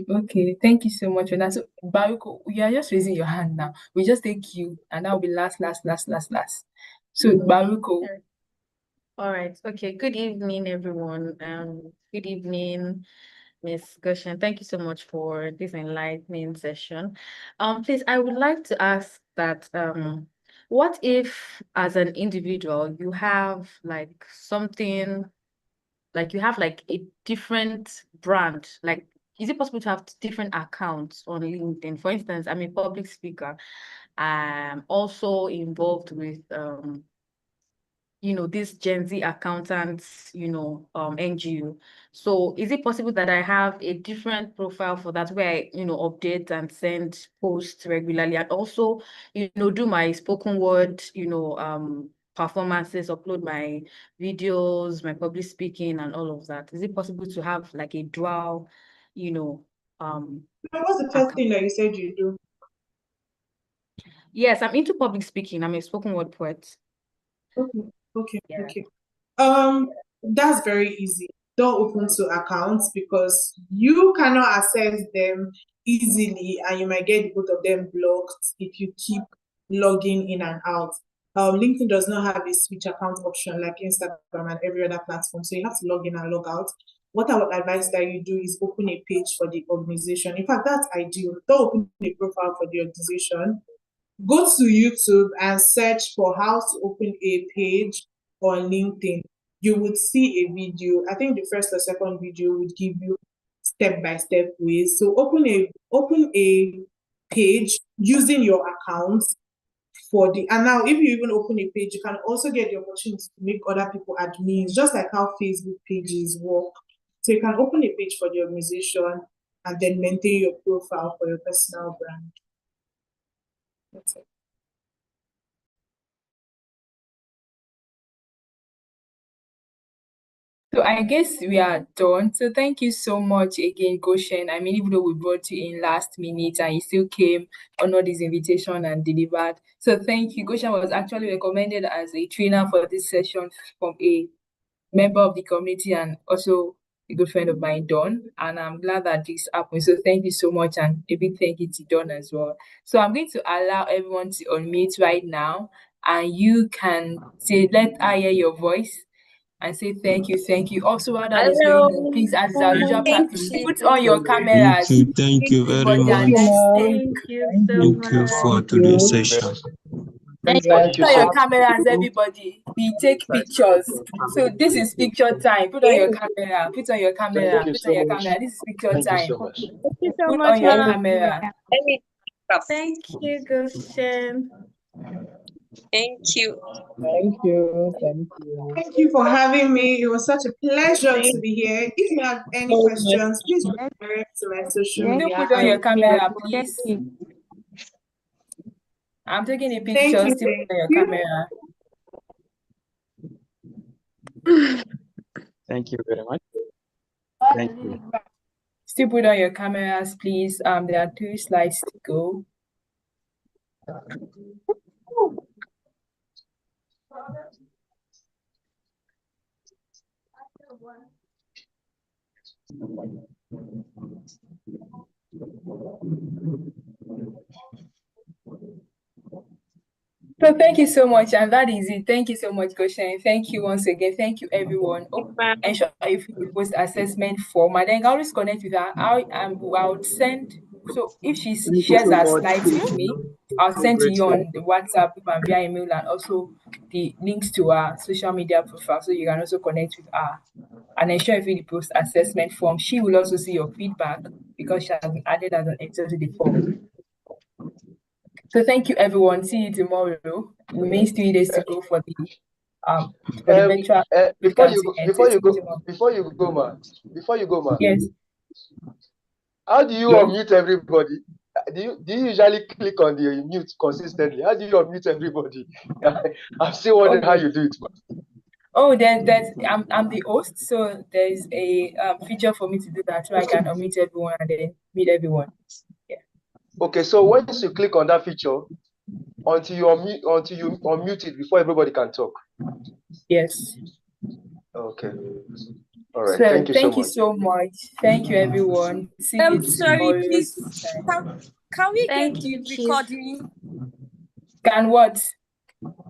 Okay, thank you so much for that. So Baruko, you are just raising your hand now. We just take you, and that will be last. So Baruko. All right. Okay. Good evening, everyone. Good evening, Miss Goshen. Thank you so much for this enlightening session. Please, I would like to ask that what if as an individual you have like something like you have like a different brand, like is it possible to have different accounts on LinkedIn? For instance, I'm a public speaker. I'm also involved with this Gen Z accountants, NGO. So is it possible that I have a different profile for that where I, update and send posts regularly and also, do my spoken word, performances, upload my videos, my public speaking and all of that? Is it possible to have like a dual, What's the first thing that you said you do? Yes, I'm into public speaking. I'm a spoken word poet. Okay. Yeah. Okay. That's very easy. Don't open two accounts because you cannot access them easily and you might get both of them blocked if you keep logging in and out. LinkedIn does not have a switch account option like Instagram and every other platform. So you have to log in and log out. What I would advise that you do is open a page for the organization. In fact, that's ideal. Don't open a profile for the organization. Go to YouTube and search for how to open a page on LinkedIn. You would see a video. I think the first or second video would give you step-by-step ways. So open a page using your account and now if you even open a page, you can also get the opportunity to make other people admins, just like how Facebook pages work. So you can open a page for the organization and then maintain your profile for your personal brand. That's it. So I guess we are done. So thank you so much again, Goshen. I mean, even though we brought you in last minute and you still came, honored this invitation and delivered. So thank you. Goshen was actually recommended as a trainer for this session from a member of the community and also a good friend of mine, Dawn. And I'm glad that this happened. So thank you so much. And a big thank you to Dawn as well. So I'm going to allow everyone to unmute right now. And you can say, let I hear your voice and say thank you, thank you. Also, while that is going on, please, as is our usual practice, put on your cameras. Thank you very Everybody, and much. let's Mom. take. Thank you so Thank you much. for today's session. Thank Thank you Put on so your much. cameras, everybody. We take pictures. So this is picture time. Put on your camera. Put on your camera. Thank you Put on so your much. camera. This is picture Thank you time. so much. Thank you so Put much, on your ma'am. camera. Let me Thank you, Goshen. thank you. Thank you. Thank you. Thank you for having me. It was such a pleasure Thank to be here. If you have any you so much. questions, please direct to my social you. Still media. put on your camera, Thank please. you. I'm taking a Thank picture. you. Still put on your Thank you. camera. Thank you very much. Thank you. Still put on your cameras, please. There are 2 slides to go. So thank you so much, and that is it. Thank you so much, Goshen. Thank you once again. Thank you, everyone. Ensure you fill the post assessment form, and then you can always connect with her. I would send. So if she Thank you shares so her much. slides with me, I'll So send to you grateful. on the WhatsApp and via email, and also the links to her social media profile, so you can also connect with her. And ensure you fill the post assessment form. She will also see your feedback because she has been added as an editor to the form. So thank you, everyone. See you tomorrow. Remains 3 days to go for the virtual Before bootcamp you to go, end. So see you tomorrow. before you go, ma. Yes. How do you Yes. unmute everybody? Do you usually click on the mute consistently? How do you unmute everybody? I'm still wondering how you do it, ma. Oh, I'm the host, so there's a feature for me to do that, so I can unmute everyone and then meet everyone. Yeah. Okay, so once you click on that feature, until you unmute it before everybody can talk. Yes. Okay. All right. So Thank you thank so you much. so much. Thank you, everyone. See you Sorry, tomorrow. please. Same time. Can we Thank get you, the Chief. recording? Can what?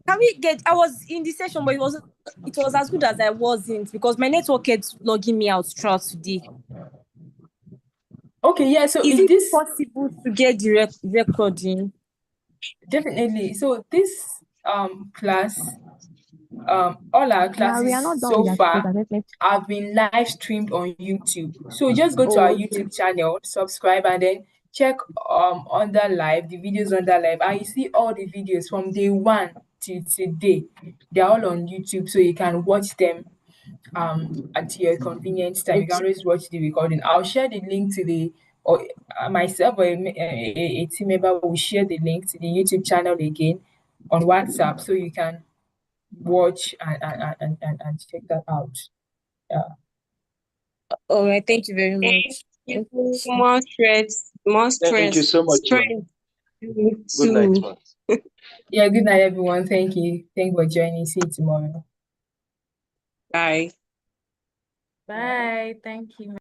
Can we get? I was in the session, but it was as good as I wasn't because my network kept logging me out throughout today. Okay, yeah. So Is is it this possible to get the recording? definitely? So this class, all our Now we are classes not done so with that far assessment. have been live streamed on YouTube. So just go to Oh, our okay. YouTube channel, subscribe, and then check under live the videos under live, and you see all the videos from day 1 to today. They're all on YouTube, so you can watch them at your convenience time. You can always watch the recording. I'll share the link to the or myself or a team member will share the link to the YouTube channel again on WhatsApp, so you can watch and check that out. Yeah. All right. Thank you very much. Thank you. More Thank you so much, ma. strength Good night, to ma. Yeah, good night, everyone. Thank you. Thank you for joining. See you tomorrow. bye. Bye. Thank you.